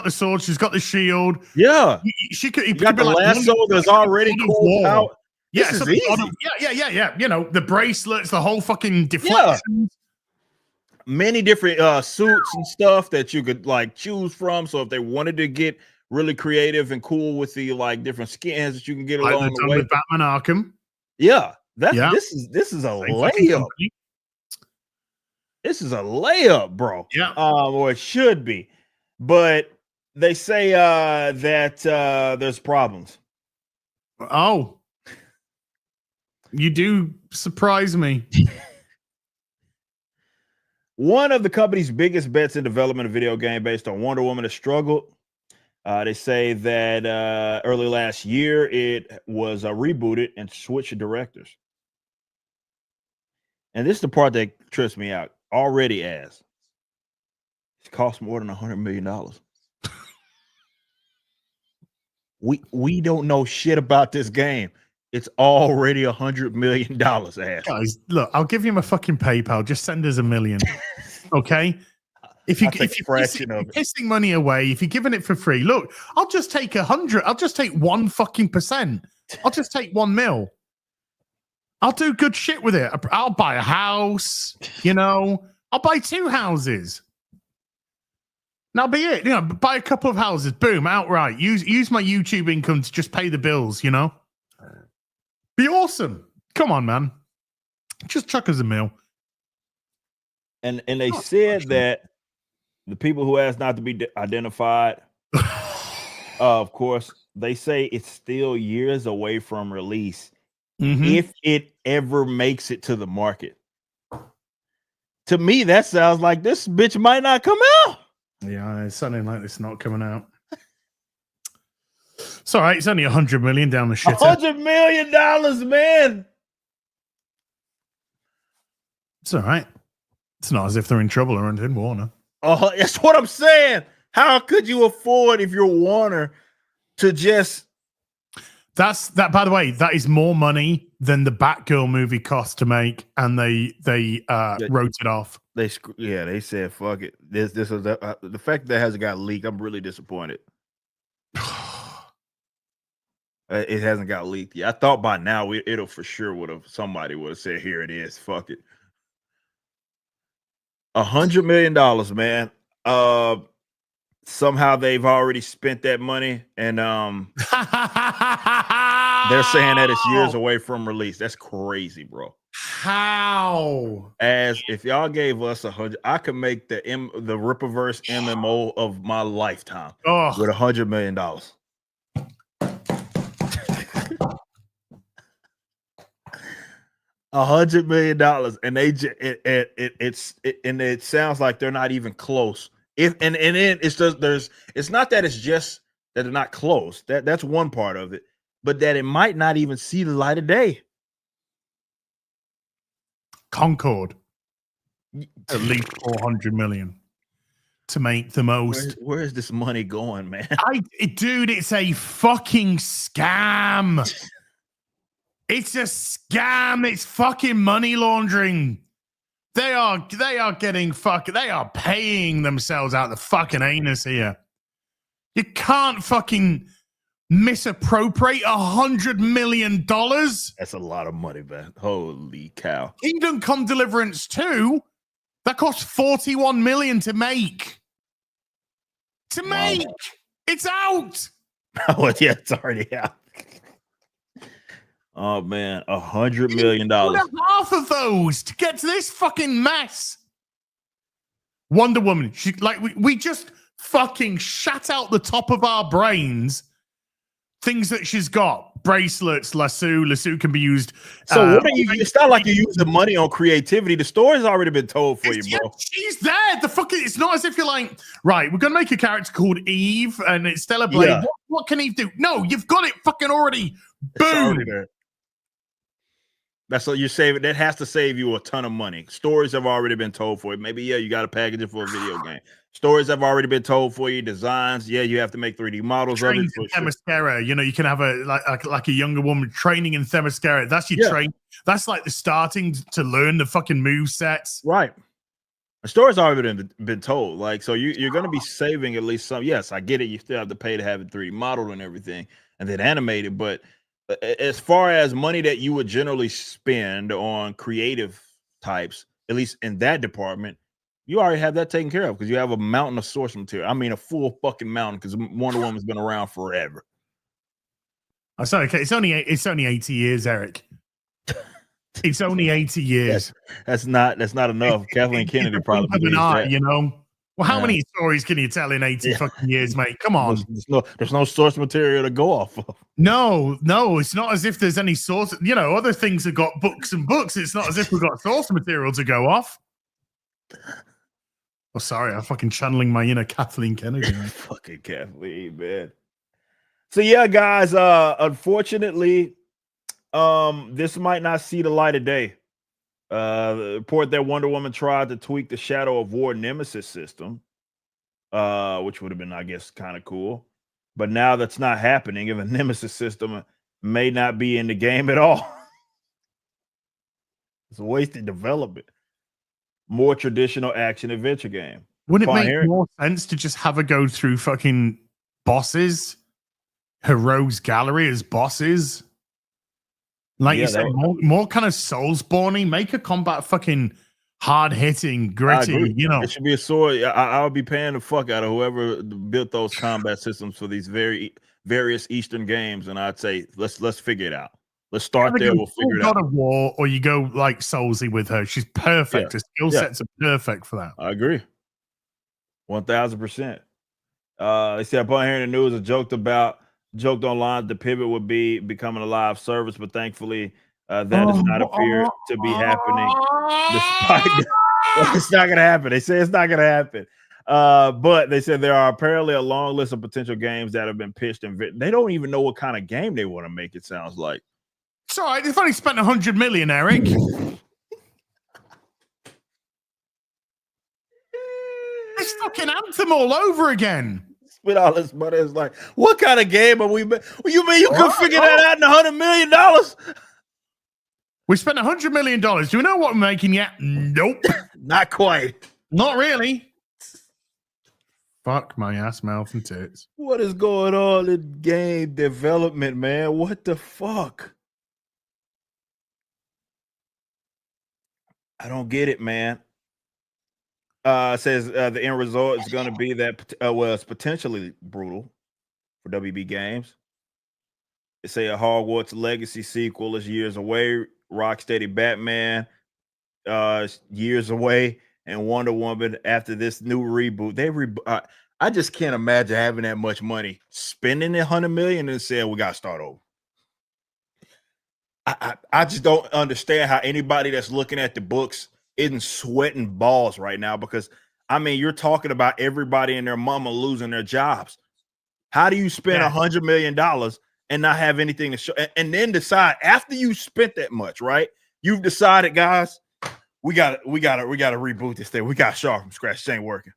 the sword, she's got the shield. Yeah, she could. You got the lasso that's already cool out. Yeah, this is easy. Yeah. You know, the bracelets, the whole fucking deflections. Yeah. Many different suits and stuff that you could like choose from. So if they wanted to get really creative and cool with the like different skins that you can get along the way. With Batman Arkham. Yeah. This is a layup. This is a layup, bro. Yeah. Or it should be. But they say that there's problems. Oh. You do surprise me. One of the company's biggest bets in development of video game based on Wonder Woman has struggled. They say that early last year it was rebooted and switched directors. And this is the part that trips me out. Already as it cost more than $100 million. We don't know shit about this game. It's already $100 million. Ass. Guys, look, I'll give you my fucking PayPal. Just send us $1 million. Okay. If you're pissing money away, if you're giving it for free, look, I'll just take 100. I'll just take 1 fucking %. I'll just take 1 mil. I'll do good shit with it. I'll buy a house, I'll buy 2 houses. That'll be it. Buy a couple of houses, boom, outright. Use my YouTube income to just pay the bills, Be awesome. Come on, man. Just chuck us $1 mil. And they said that the people who asked not to be identified, of course, they say it's still years away from release. If it ever makes it to the market. To me, that sounds like this bitch might not come out. Yeah, it's sounding like it's not coming out. It's all right. It's only $100 million down the shit. $100 million, man. It's all right. It's not as if they're in trouble or anything, Warner. Oh, that's what I'm saying. How could you afford, if you're Warner, to just... That's that. By the way, that is more money than the Batgirl movie cost to make, and they wrote it off. They said fuck it. This is the fact that hasn't got leaked. I'm really disappointed. It hasn't got leaked yet. I thought by now it'll for sure somebody would have said, here it is. Fuck it. $100 million, man. Somehow they've already spent that money, and they're saying that it's years away from release. That's crazy, bro. How? As if y'all gave us 100, I could make the Rippaverse MMO of my lifetime with $100 million. $100 million, and it sounds like they're not even close. Then it's just it's not that it's just that they're not close. That's one part of it, but that it might not even see the light of day. Concord, at least 400 million to make the most. Where is this money going, man? Dude, it's a fucking scam. It's a scam. It's fucking money laundering. They are getting they are paying themselves out the fucking anus here. You can't fucking misappropriate $100 million. That's a lot of money, man. Holy cow. Kingdom Come Deliverance 2, that cost $41 million to make. It's out. Oh yeah, it's already out. Oh man, $100 million. Half of those to get to this fucking mess. Wonder Woman, we just fucking shat out the top of our brains things that she's got. Bracelets, lasso can be used. So what are you? It's not like you use the money on creativity. The story's already been told for you, bro. She's there. It's not as if you're like, right, we're gonna make a character called Eve and it's Stellar Blade. Yeah. What can Eve do? No, you've got it fucking already. Boom. That's what you're saving. That has to save you a ton of money. Stories have already been told for it. Maybe, you got to package it for a video game. Stories have already been told for you. Designs, you have to make 3D models of it. Themyscira, you can have like a younger woman training in Themyscira. That's your train. That's like the starting to learn the fucking move sets. Right. The story's already been told. Like, so you're going to be saving at least some. Yes, I get it. You still have to pay to have it 3D modeled and everything and then animated, but as far as money that you would generally spend on creative types, at least in that department, you already have that taken care of because you have a mountain of source material. I mean, a full fucking mountain because Wonder Woman's been around forever. I'm sorry, okay. It's only 80 years, Eric. It's only 80 years. That's not enough. Kathleen Kennedy probably believes that. Well, how many stories can you tell in 80 fucking years, mate? Come on. There's no source material to go off of. No, it's not as if there's any source. Other things have got books and books. It's not as if we've got source material to go off. Oh, sorry, I'm fucking channeling my inner Kathleen Kennedy. Fucking Kathleen, man. So yeah, guys, unfortunately, this might not see the light of day. The report that Wonder Woman tried to tweak the Shadow of War Nemesis system, which would have been, I guess, kind of cool. But now that's not happening, and the Nemesis system may not be in the game at all. It's a wasted development. More traditional action adventure game. Wouldn't it make more sense to just have her go through fucking bosses? Her rogues gallery as bosses? Like you said, more kind of Soulsborne-y. Make a combat fucking hard-hitting, gritty, It should be a sword. I'll be paying the fuck out of whoever built those combat systems for these various Eastern games, and I'd say, let's figure it out. Let's start there. We'll figure it out. God of War, or you go like Soulsy with her. She's perfect. Her skill sets are perfect for that. I agree. 1000%. They said upon hearing the news, joked online the pivot would be becoming a live service, but thankfully that does not appear to be happening. Despite it's not gonna happen. They say it's not gonna happen. But they said there are apparently a long list of potential games that have been pitched and they don't even know what kind of game they want to make. It sounds like. It's all right. They've only spent 100 million, Eric. It's fucking Anthem all over again. With all this money, it's like, what kind of game are we? You mean you could figure that out in $100 million? We spent $100 million. Do we know what we're making yet? Nope. Not quite. Not really. Fuck my ass, mouth, and tits. What is going on in game development, man? What the fuck? I don't get it, man. Says the end result is going to be that it's potentially brutal for WB Games. They say a Hogwarts Legacy sequel is years away. Rocksteady Batman years away, and Wonder Woman after this new reboot. I just can't imagine having that much money, spending $100 million and saying we got to start over. I just don't understand how anybody that's looking at the books isn't sweating balls right now, because I mean, you're talking about everybody and their mama losing their jobs. How do you spend $100 million and not have anything to show, and then decide after you spent that much, right? You've decided, guys, we gotta reboot this thing. We got to start from scratch. This ain't working.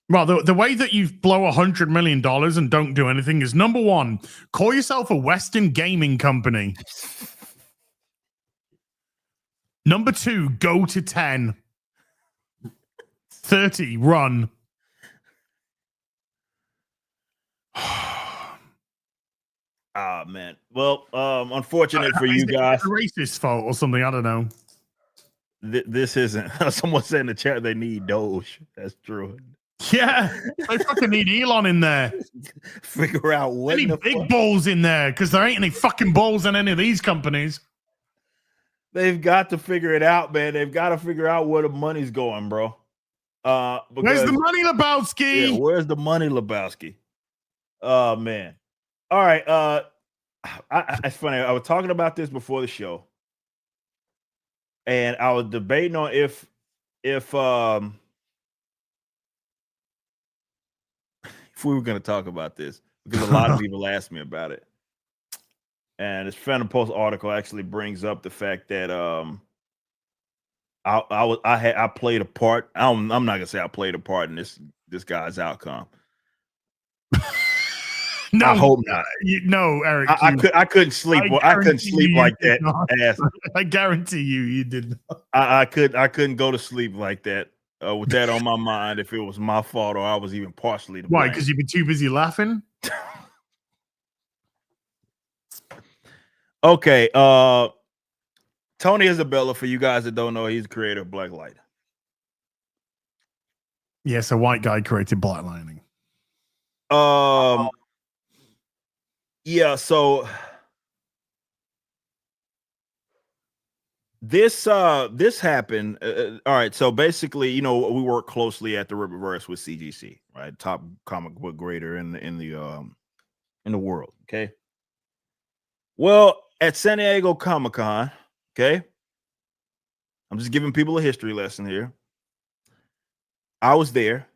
Well, the way that you blow $100 million and don't do anything is, number one, call yourself a Western gaming company. Number two, go to 10. 30, run. Ah, man. Well, unfortunate for you guys. A racist fault or something. I don't know. This isn't. Someone said in the chat they need Doge. That's true. Yeah, they fucking need Elon in there. Figure out what. They need big balls in there, because there ain't any fucking balls in any of these companies. They've got to figure it out, man. They've got to figure out where the money's going, bro. Where's the money, Lebowski? Yeah, where's the money, Lebowski? Oh, man. All right. It's funny. I was talking about this before the show, and I was debating on if we were going to talk about this, because a lot of people asked me about it. And this Phantom Post article actually brings up the fact that I played a part. I'm not gonna say I played a part in this guy's outcome. No, I hope not. No, Eric. I couldn't sleep. I couldn't sleep like that. I guarantee you did not. I couldn't go to sleep like that with that on my mind. If it was my fault or I was even partially to blame. Why? Because you've been too busy laughing. Okay, Tony Isabella, for you guys that don't know, he's the creator of Black Light. Yes, a white guy created Black Lightning. Yeah, so this happened. All right, so basically, we work closely at the Rippaverse with CGC, right? Top comic book grader in the world. Okay. Well, at San Diego Comic-Con, okay, I'm just giving people a history lesson here. I was there.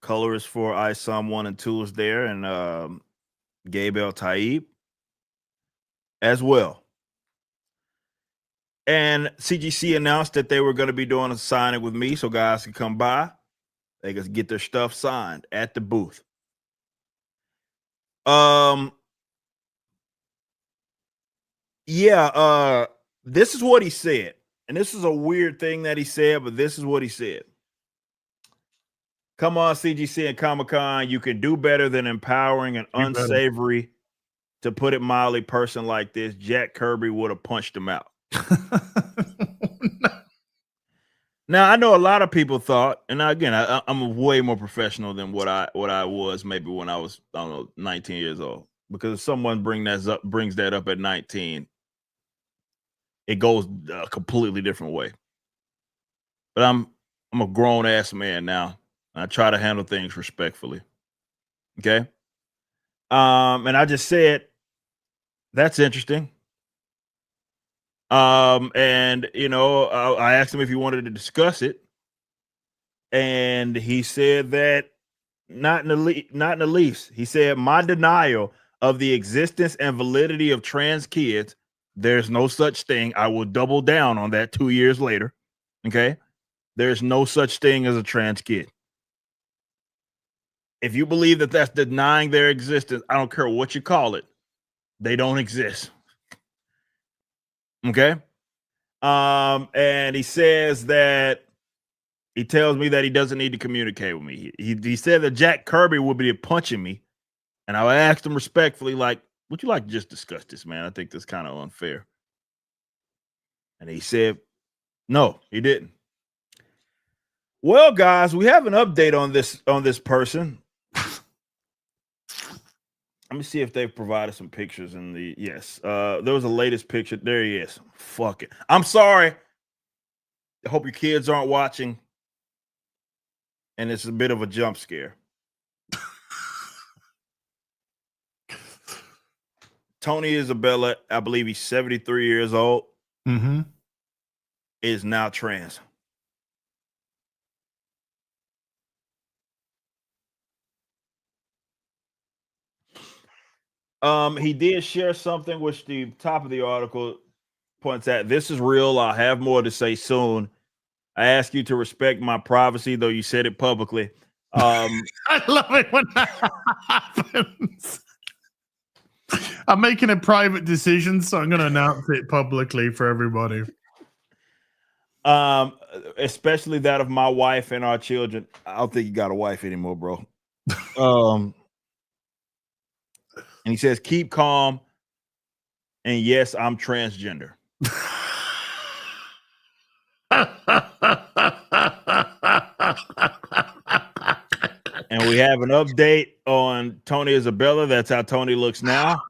Colorist for ISOM 1 and 2 was there, and Gabe El Taib as well. And CGC announced that they were going to be doing a signing with me, so guys could come by. They could get their stuff signed at the booth. Yeah, this is what he said. And this is a weird thing that he said, but this is what he said. Come on, CGC and Comic-Con, you can do better than empowering an unsavory, to put it mildly, person like this. Jack Kirby would have punched him out. Now, I know a lot of people thought, and again, I'm way more professional than what I was maybe when I was, I don't know, 19 years old. Because if someone brings that up at 19, it goes a completely different way. But I'm a grown ass man now. I try to handle things respectfully. Okay. And I just said, that's interesting. And I asked him if he wanted to discuss it. and he said that not in the least. He said, my denial of the existence and validity of trans kids, there's no such thing. I will double down on that 2 years later. Okay. There's no such thing as a trans kid. If you believe that that's denying their existence, I don't care what you call it. They don't exist. Okay. And he says that he tells me that he doesn't need to communicate with me. He said that Jack Kirby would be punching me. And I asked him respectfully, like, would you like to just discuss this, man? I think that's kind of unfair. And he said, no, he didn't. Well, guys, we have an update on this person. Let me see if they've provided some pictures in the yes. There was a latest picture. There he is. Fuck it. I'm sorry. I hope your kids aren't watching. And it's a bit of a jump scare. Tony Isabella, I believe he's 73 years old, is now trans. He did share something which the top of the article points at. This is real. I'll have more to say soon. I ask you to respect my privacy, though you said it publicly. I love it when that happens. I'm making a private decision, so I'm going to announce it publicly for everybody. Especially that of my wife and our children. I don't think you got a wife anymore, bro. And he says, keep calm. And yes, I'm transgender. And we have an update on Tony Isabella. That's how Tony looks now.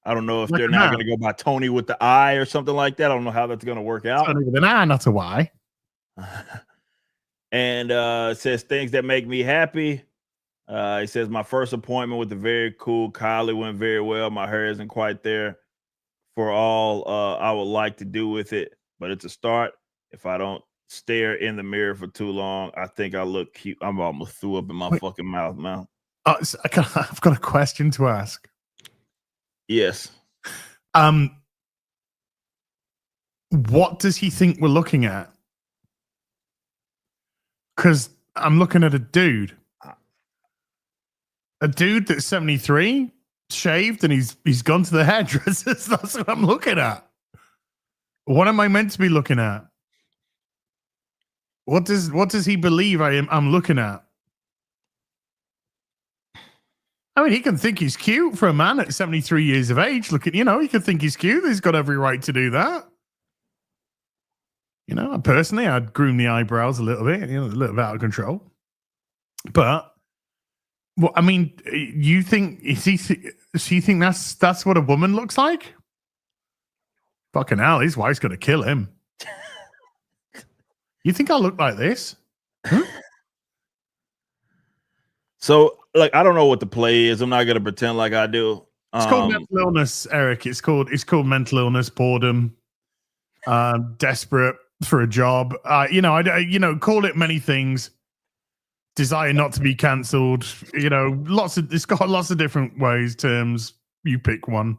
I don't know if they're now going to go by Tony with the I or something like that. I don't know how that's going to work out. Tony with an I, not a Y. And it says things that make me happy. He says my first appointment with the very cool Kylie went very well. My hair isn't quite there for all I would like to do with it, but it's a start. If I don't stare in the mirror for too long, I think I look cute. I'm almost threw up in my fucking mouth, man. I've got a question to ask. Yes. What does he think we're looking at? Because I'm looking at a dude that's 73, shaved, and he's gone to the hairdressers. That's what I'm looking at. What am I meant to be looking at? What does he believe I'm looking at? I mean, he can think he's cute for a man at 73 years of age. Look at, he can think he's cute. He's got every right to do that. Personally, I'd groom the eyebrows a little bit, a little bit out of control. But, well, I mean, you think, does he think that's what a woman looks like? Fucking hell, his wife's going to kill him. You think I look like this? Huh? So, like, I don't know what the play is. I'm not going to pretend like I do. It's called mental illness, Eric. It's called mental illness, boredom, desperate for a job. Call it many things. Desire not to be cancelled. It's got lots of different ways, terms. You pick one.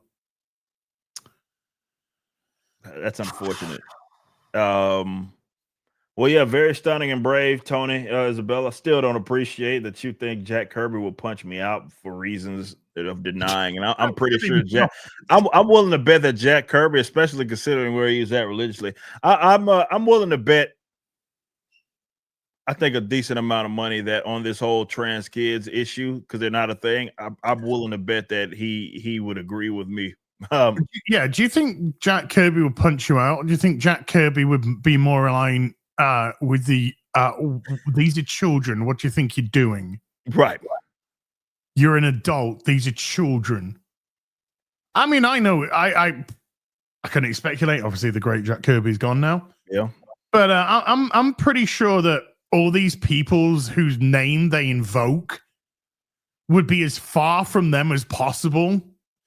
That's unfortunate. Well, yeah, very stunning and brave, Tony Isabella. Still don't appreciate that you think Jack Kirby will punch me out for reasons of denying, and I'm pretty sure Jack. I'm willing to bet that Jack Kirby, especially considering where he's at religiously, I'm willing to bet. I think a decent amount of money that on this whole trans kids issue, because they're not a thing. I'm willing to bet that he would agree with me. Yeah. Do you think Jack Kirby would punch you out? Or do you think Jack Kirby would be more aligned with the these are children? What do you think you're doing? Right. You're an adult. These are children. I mean, I know. I couldn't speculate. Obviously, the great Jack Kirby's gone now. Yeah. But I'm pretty sure that all these peoples whose name they invoke would be as far from them as possible.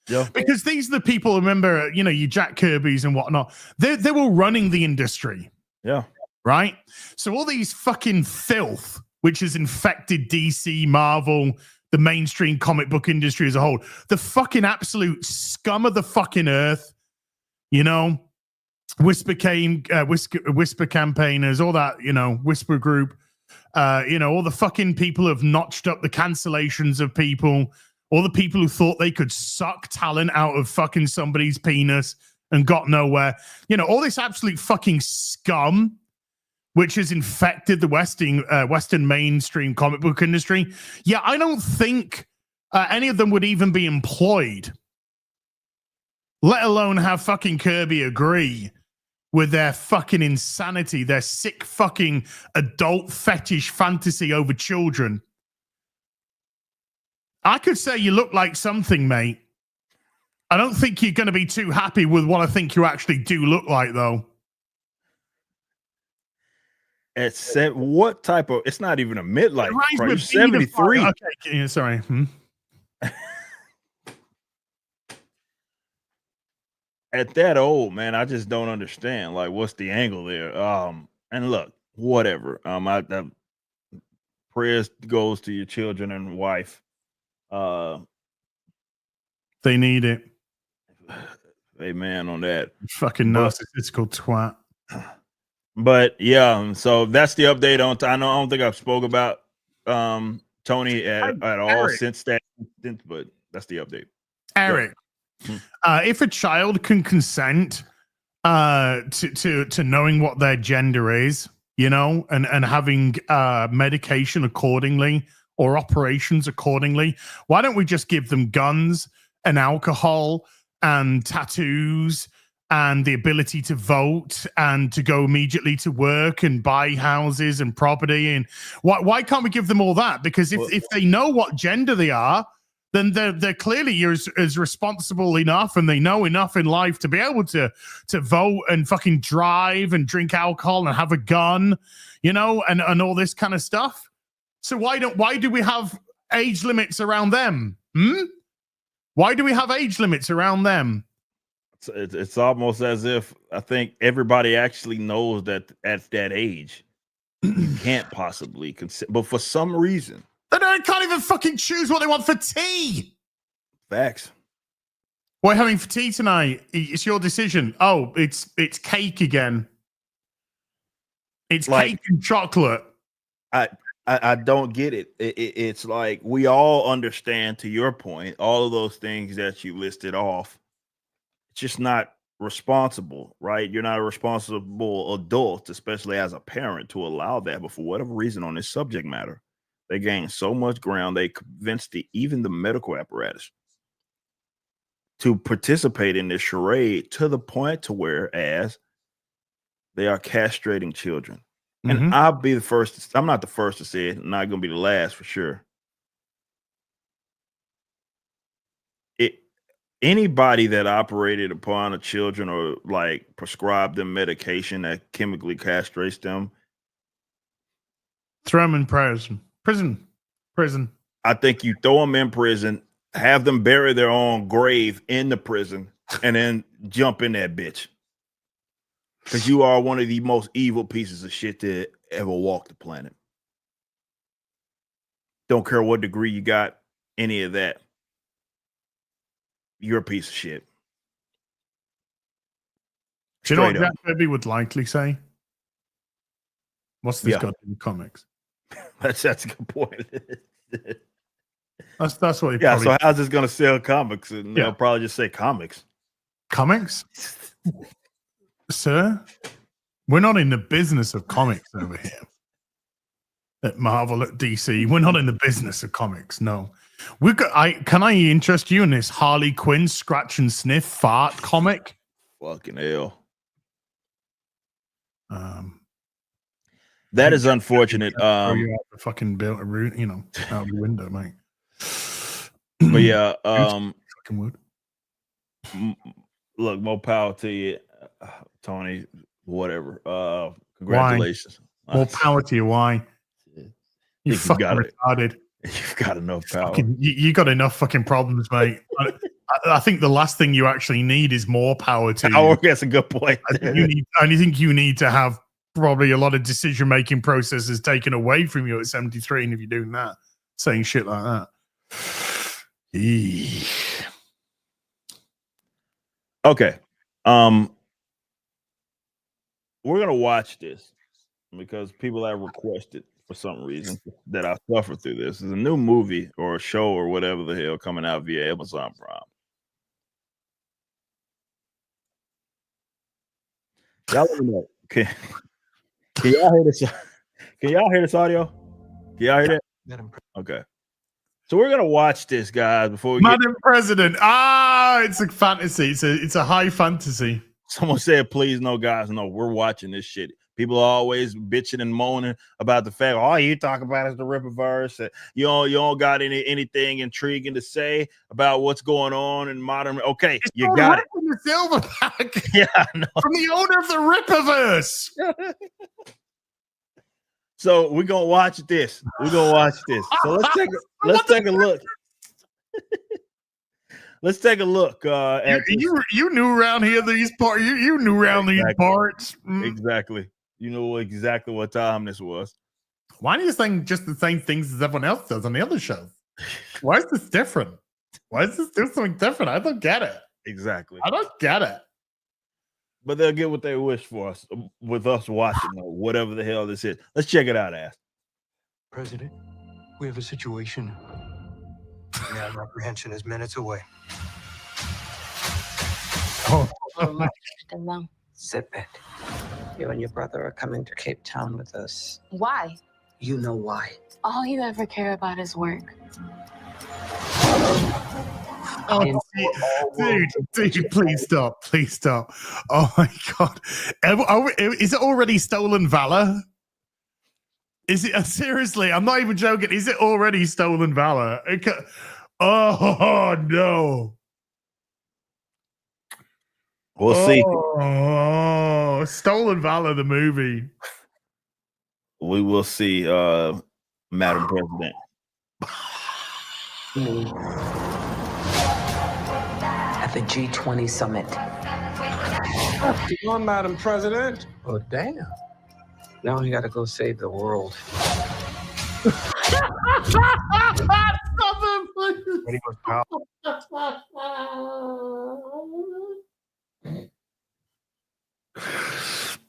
Yeah. Because these are the people, remember, your Jack Kirby's and whatnot. They were running the industry. Yeah. right? So all these fucking filth, which has infected DC, Marvel, the mainstream comic book industry as a whole, the fucking absolute scum of the fucking earth, you know, Whisper campaigners, all that, you know, Whisper group, you know, all the fucking people who have notched up the cancellations of people, all the people who thought they could suck talent out of fucking somebody's penis and got nowhere, you know, all this absolute fucking scum, which has infected the Western mainstream comic book industry. Yeah, I don't think any of them would even be employed, let alone have fucking Kirby agree with their fucking insanity, their sick fucking adult fetish fantasy over children. I could say you look like something, mate. I don't think you're going to be too happy with what I think you actually do look like, though. What type of? It's not even a midlife crisis. 73. Okay, yeah, sorry. At that old, man, I just don't understand. Like, what's the angle there? And look, whatever. Prayers goes to your children and wife. They need it. Amen on that. Fucking narcissistical twat. But yeah, so that's the update on. I don't think I've spoke about Tony at all since that, but that's the update. Eric, if a child can consent to knowing what their gender is, you know, and having medication accordingly or operations accordingly, why don't we just give them guns and alcohol and tattoos and the ability to vote and to go immediately to work and buy houses and property? And why can't we give them all that? Because if they know what gender they are, then they're clearly as responsible enough, and they know enough in life to be able to vote and fucking drive and drink alcohol and have a gun, you know, and all this kind of stuff. So why do we have age limits around them? Why do we have age limits around them? It's almost as if I think everybody actually knows that at that age you can't possibly consent, but for some reason they can't even fucking choose what they want for tea. Facts. What are you having for tea tonight? It's your decision. Oh, it's cake again. It's like, cake and chocolate. I don't get it. It's like we all understand, to your point, all of those things that you listed off. It's just not responsible, right? You're not a responsible adult, especially as a parent, to allow that. But for whatever reason, on this subject matter, they gained so much ground. They convinced even the medical apparatus to participate in this charade to the point to whereas they are castrating children. And I'll be the first. I'm not the first to say it. I'm not going to be the last for sure. Anybody that operated upon the children or like prescribed them medication that chemically castrates them, throw them in prison. I think you throw them in prison, have them bury their own grave in the prison, and then jump in that bitch. Because you are one of the most evil pieces of shit to ever walk the planet. Don't care what degree you got, any of that. You're a piece of shit. Do you know what Jack Kirby would likely say? What's this got to do with comics? That's a good point. That's what he probably... So how's this going to sell comics? And they'll probably just say comics. Comics? Sir, we're not in the business of comics over here. At Marvel, at DC, we're not in the business of comics. No, can I interest you in this Harley Quinn scratch and sniff fart comic? Fucking hell. That is unfortunate. You out the fucking built a root, you know, out the window, mate. But yeah, fucking wood. Look, more power to you, Tony. Whatever. Congratulations. Why? More power to you. Why? You fucking retarded. You've got enough power. You got enough fucking problems, mate. I think the last thing you actually need is more power to you. That's a good point. I think you need to have probably a lot of decision-making processes taken away from you at 73, and if you're doing that, saying shit like that. Okay. We're gonna watch this because people have requested for some reason that I suffer through this. It's a new movie or a show or whatever the hell coming out via Amazon Prime. Y'all let me know. Can y'all hear this? Can y'all hear this audio? Can y'all hear that? Okay. So we're gonna watch this, guys, before we Madam President. It's a fantasy. It's a high fantasy. Someone said, please, no, guys, no, we're watching this shit. People are always bitching and moaning about the fact, all you talk about is the Rippaverse. You don't got anything intriguing to say about what's going on in modern. Okay, it's you got it. The Silverback. Yeah, I know. From the owner of the Rippaverse. So we're gonna watch this. We're gonna watch this. So let's take a look. Let's take a look at you knew around here these parts. You knew around these parts. Exactly. You know exactly what time this was. Why do you think just the same things as everyone else does on the other shows? Why is this different? Why is this do something different? I don't get it. Exactly. I don't get it. But they'll get what they wish for us with us watching or whatever the hell this is. Let's check it out, Ass. President, we have a situation. Yeah, apprehension is minutes away. Zip it. You and your brother are coming to Cape Town with us. Why? You know why. All you ever care about is work. Oh, dude, please stop. Please stop. Oh my God. Is it already stolen valor? Is it seriously? I'm not even joking. Is it already stolen valor? Oh no. We'll see. Oh, Stolen Valor, the movie. We will see, Madam President. At the G20 summit. Come on, Madam President. Oh, damn. Now we gotta go save the world.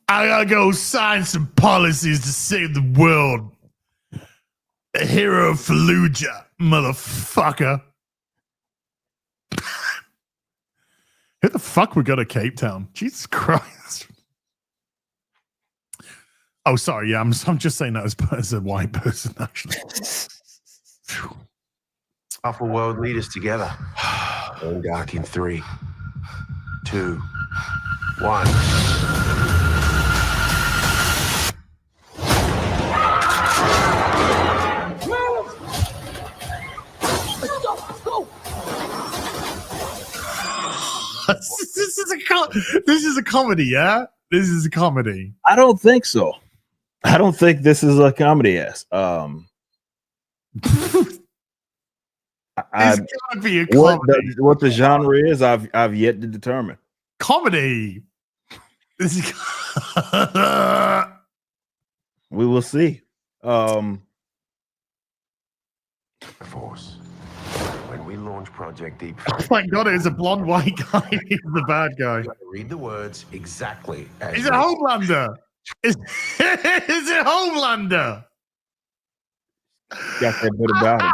I gotta go sign some policies to save the world. A hero of Fallujah, motherfucker. Who the fuck would go to Cape Town? Jesus Christ. Oh, sorry. Yeah, I'm just saying that as a white person, actually. Powerful world leaders together. Going dark in 3, 2, 1. This is a comedy, yeah? This is a comedy. I don't think so. I don't think this is a comedy, yes. This can't be a comedy. What the genre is, I've yet to determine. Comedy. This is we will see. Force. When we launch Project Deep, oh my God, it's a blonde white guy. He's the bad guy. read the words exactly as Is it Homelander? Is it Homelander? Got that bit about him.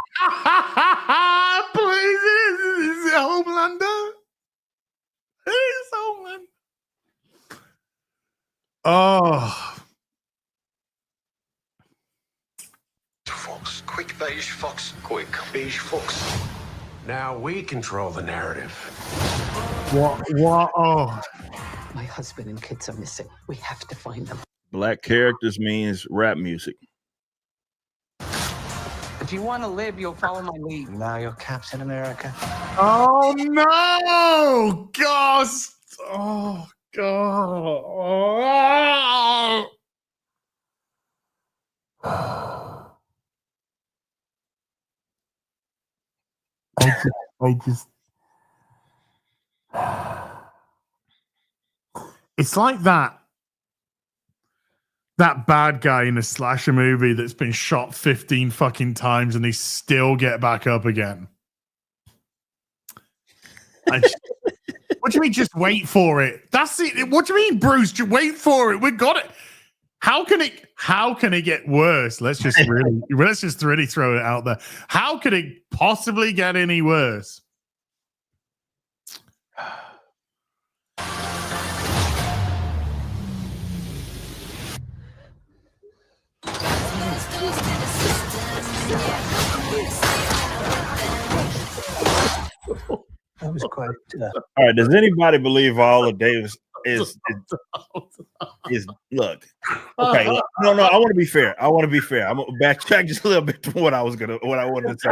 Please, is it Homelander? It is Homelander. Oh. Fox, quick beige fox, quick beige fox. Now we control the narrative. What? Oh. My husband and kids are missing. We have to find them. Black characters means rap music. If you want to live, you'll follow my lead. Now you're Captain America. Oh no! Gosh! Oh God! I just. It's like that. that bad guy in a slasher movie that's been shot 15 fucking times and they still get back up again. What do you mean just wait for it? That's it. What do you mean, Bruce? Just wait for it. We got it. How can it get worse? Let's just really throw it out there. How could it possibly get any worse? That was quite. All right. Does anybody believe Viola Davis is look? Okay. Look, no. I want to be fair. I'm gonna backtrack just a little bit to what I wanted to say.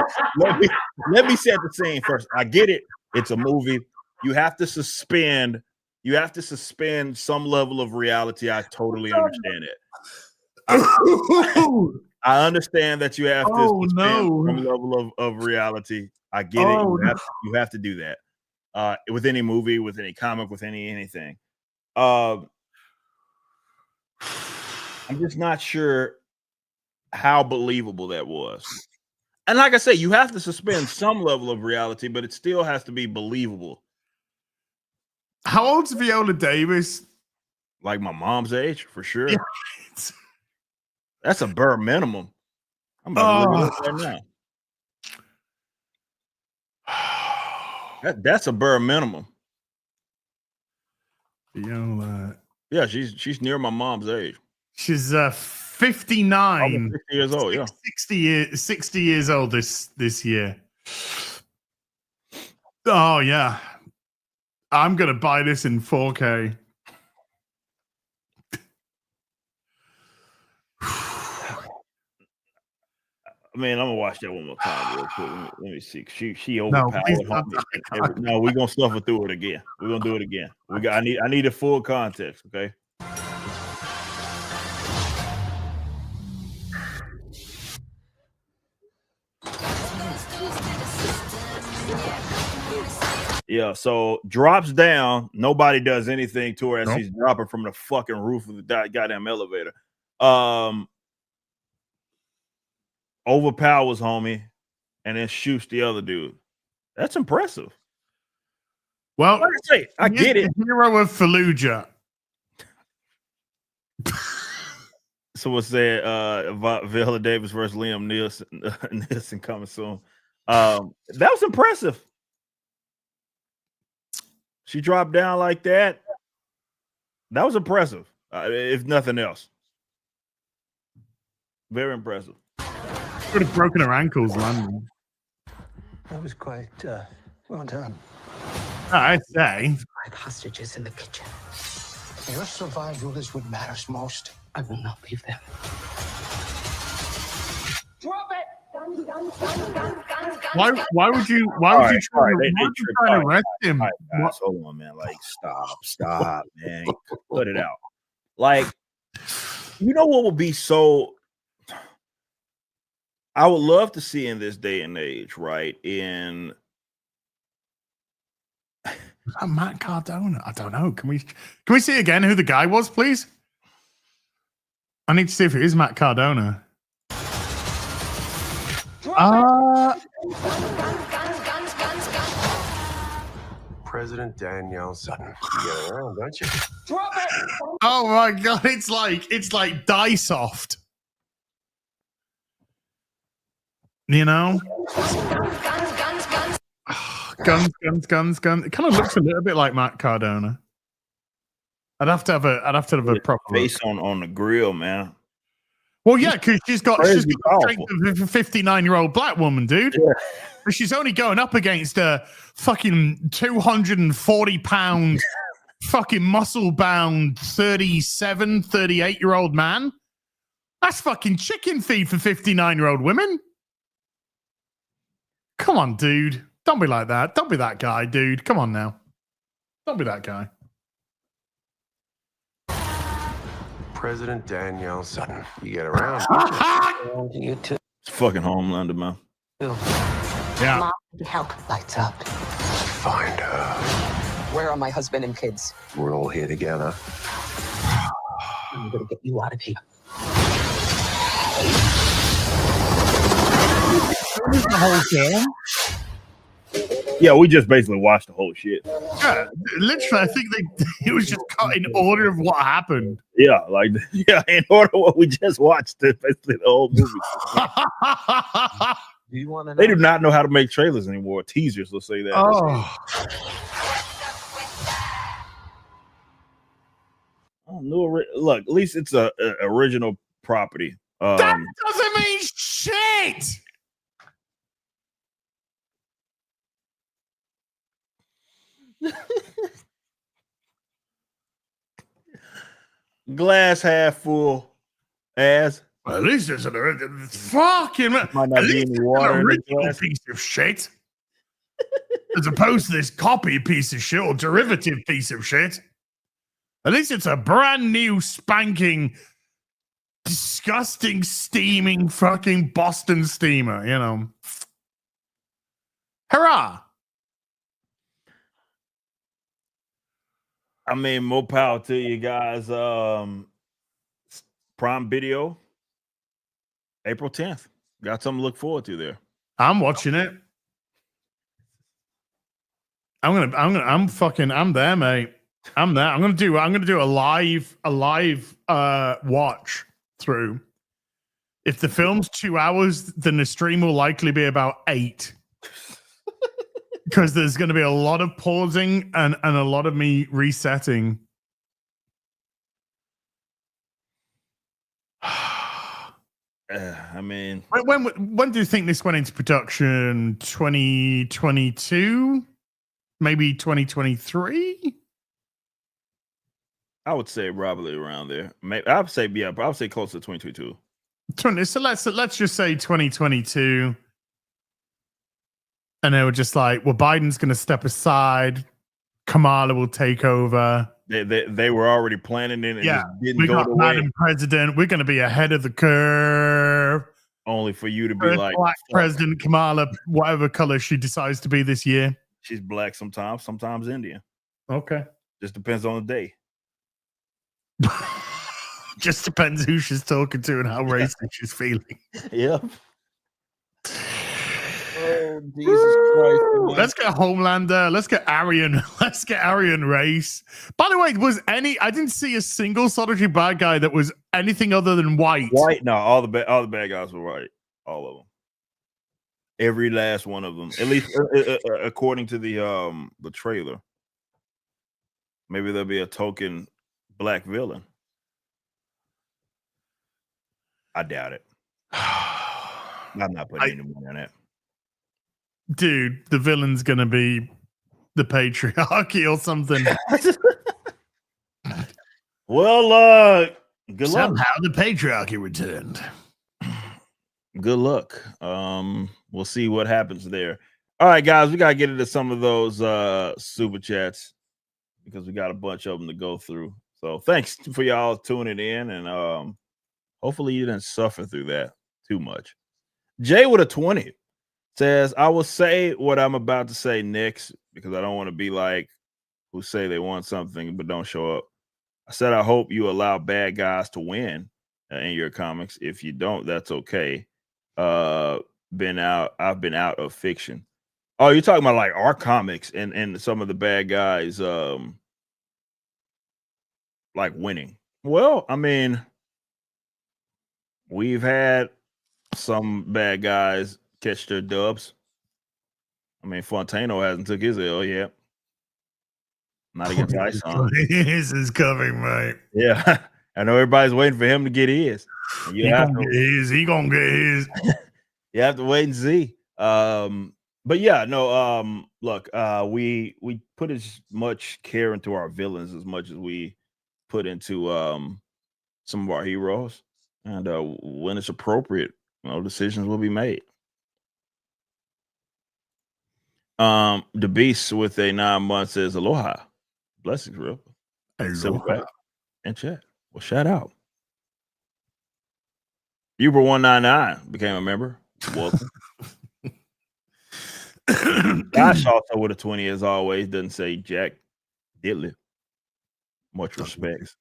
Let me set the scene first. I get it. It's a movie. You have to suspend some level of reality. I totally understand it. I understand that you have to suspend some level of reality. I get it. You have to do that with any movie, with any comic, with anything. I'm just not sure how believable that was. And like I say, you have to suspend some level of reality, but it still has to be believable. How old's Viola Davis? Like my mom's age, for sure. Yeah. That's a bare minimum. I'm about to look it up right now. That's a bare minimum. Viola. Yeah, she's near my mom's age. She's 59. 60 years old. Yeah, 60 years old this year. Oh yeah, I'm gonna buy this in 4K. I mean, I'm gonna watch that one more time real quick. Let me see. She overpowered. No, we're gonna suffer through it again. We're gonna do it again. I need a full context, okay? Yeah, so drops down. Nobody does anything to her as she's dropping from the fucking roof of the goddamn elevator. Overpowers homie and then shoots the other dude. That's impressive. Well, I get it. Hero of Fallujah. Someone said Viola Davis versus Liam Nielsen coming soon. That was impressive. She dropped down like that. That was impressive, if nothing else. Very impressive. Would have broken her ankles landing. That was quite well done. I'd say. 5 hostages in the kitchen. Your survival is what matters most. I will not leave them. Drop it! Why would you try to arrest him? All right, guys, hold on, man. Like, stop, man. Cut it out. Like, you know what would be so I would love to see in this day and age, right? In Matt Cardona. I don't know. Can we see again who the guy was, please? I need to see if it is Matt Cardona. President Danielle Sutton. You get around, don't you? Drop it! Oh my god, it's like Diesoft. You know? Guns. It kind of looks a little bit like Matt Cardona. I'd have to have a proper face on the grill, man. Well, yeah, because she's got the strength of a 59-year-old black woman, dude. Yeah. But she's only going up against a fucking 240-pound, fucking muscle-bound 37, 38-year-old man. That's fucking chicken feed for 59-year-old women. Come on, dude. Don't be like that. Don't be that guy, dude. Come on now. Don't be that guy. President Danielle Sutton. You get around. You too. It's fucking Homelander, man. Yeah. Mom, help. Lights up. Find her. Where are my husband and kids? We're all here together. I'm gonna get you out of here. The whole film. Yeah, we just basically watched the whole shit. Yeah, literally, I think it was just cut in order of what happened. Yeah, like in order what we just watched, basically the whole movie. Do you want to know? They do not know how to make trailers anymore. Teasers, let's say that. Oh, Look, at least it's a original property. that doesn't mean shit. Glass half full. As Well, at least there's an fucking might not be any water in the original glass. piece of shit, as opposed to this copy piece of shit or derivative piece of shit. At least it's a brand new, spanking, disgusting, steaming fucking Boston steamer. You know, hurrah! I mean, more power to you guys. Prime Video, April 10th. Got something to look forward to there. I'm watching it. I'm there, mate. I'm there. I'm gonna do a live watch through. If the film's 2 hours, then the stream will likely be about 8. Because there's gonna be a lot of pausing and a lot of me resetting. I mean, when do you think this went into production? 2022? Maybe 2023? I would say probably around there. Maybe I would say close to 2022. So let's just say 2022. And they were just like, well, Biden's going to step aside. Kamala will take over. They were already planning it. And yeah, just didn't we go got the way. Madam President. We're going to be ahead of the curve. Only for you to be like Black fuck. President Kamala, whatever color she decides to be this year. She's black sometimes Indian. Okay. Just depends on the day. Just depends who she's talking to and how racist she's feeling. Yeah. Oh, Jesus Christ. Man. Let's get Homelander. Let's get Aryan. Let's get Aryan race. By the way, I didn't see a single solitary bad guy that was anything other than white. White? No, all the bad guys were white. All of them. Every last one of them. At least according to the trailer. Maybe there'll be a token black villain. I doubt it. I'm not putting any money on that. Dude, the villain's gonna be the patriarchy or something. Well, good luck. Somehow the patriarchy returned. Good luck. We'll see what happens there. All right, guys, we gotta get into some of those super chats because we got a bunch of them to go through. So thanks for y'all tuning in, and hopefully you didn't suffer through that too much. Jay with a 20 says, I will say what I'm about to say next because I don't want to be like who say they want something but don't show up. I said, I hope you allow bad guys to win in your comics. If you don't, that's okay. I've been out of fiction. Oh, you're talking about like our comics and some of the bad guys like winning. Well, I mean, we've had some bad guys catch their dubs. I mean, Fontano hasn't took his L yet. Not against Tyson. His is coming, mate. Yeah. I know everybody's waiting for him to get his. He gonna get his. You have to wait and see. But yeah, no, look, we put as much care into our villains as much as we put into some of our heroes. And when it's appropriate, decisions will be made. The Beast with a 9 months says aloha. Blessings, real. Silverback and chat. Well, shout out. Uber 199 became a member. Welcome. Josh also with a 20 as always. Doesn't say Jack Diddley. Much respect.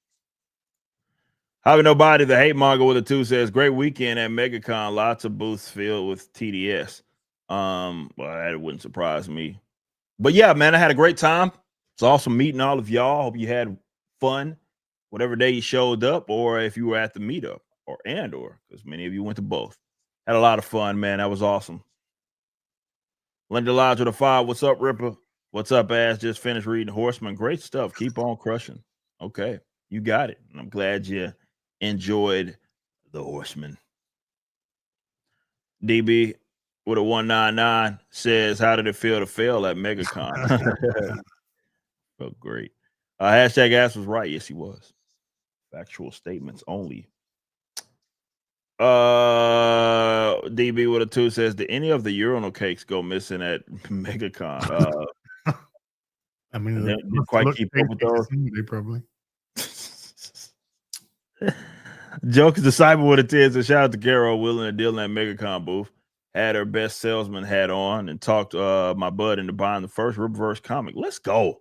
Having Nobody, the hate monger with a 2 says, great weekend at MegaCon. Lots of booths filled with TDS. Well, that wouldn't surprise me. But yeah, man, I had a great time. It's awesome meeting all of y'all. Hope you had fun whatever day you showed up, or if you were at the meetup, or because many of you went to both. Had a lot of fun, man. That was awesome. Linda Lodge with a 5. What's up, Ripper? What's up, ass? Just finished reading Horseman. Great stuff. Keep on crushing. Okay, you got it. I'm glad you enjoyed the Horseman. DB with a 199 says, how did it feel to fail at MegaCon? Felt great. Hashtag ass was right. Yes, he was. Factual statements only. DB with a 2 says, did any of the urinal cakes go missing at MegaCon? I mean, they didn't quite keep up with those. They probably. Joker's Disciple with a 10 says, shout out to Carol willing and dealing at MegaCon booth. Had her best salesman hat on and talked my bud into buying the first Rippaverse comic. Let's go.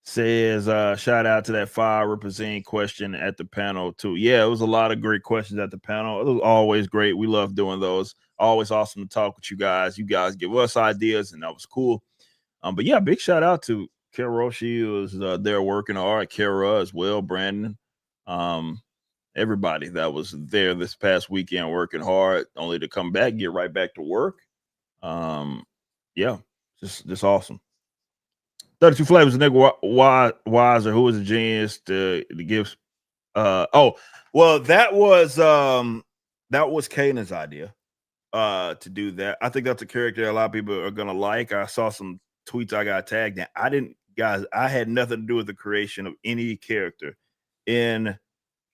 Says, shout out to that 5 RippaZine question at the panel too. Yeah, it was a lot of great questions at the panel. It was always great. We love doing those. Always awesome to talk with you guys. You guys give us ideas, and that was cool. But yeah, big shout out to Carol. She was there working hard. Kara as well, Brandon. Everybody that was there this past weekend working hard, only to come back, get right back to work. Yeah, just awesome. 32 Flavors, a nigga wiser, who was a genius to give. Well, that was Kanan's idea to do that. I think that's a character a lot of people are gonna like. I saw some tweets I got tagged in. I had nothing to do with the creation of any character in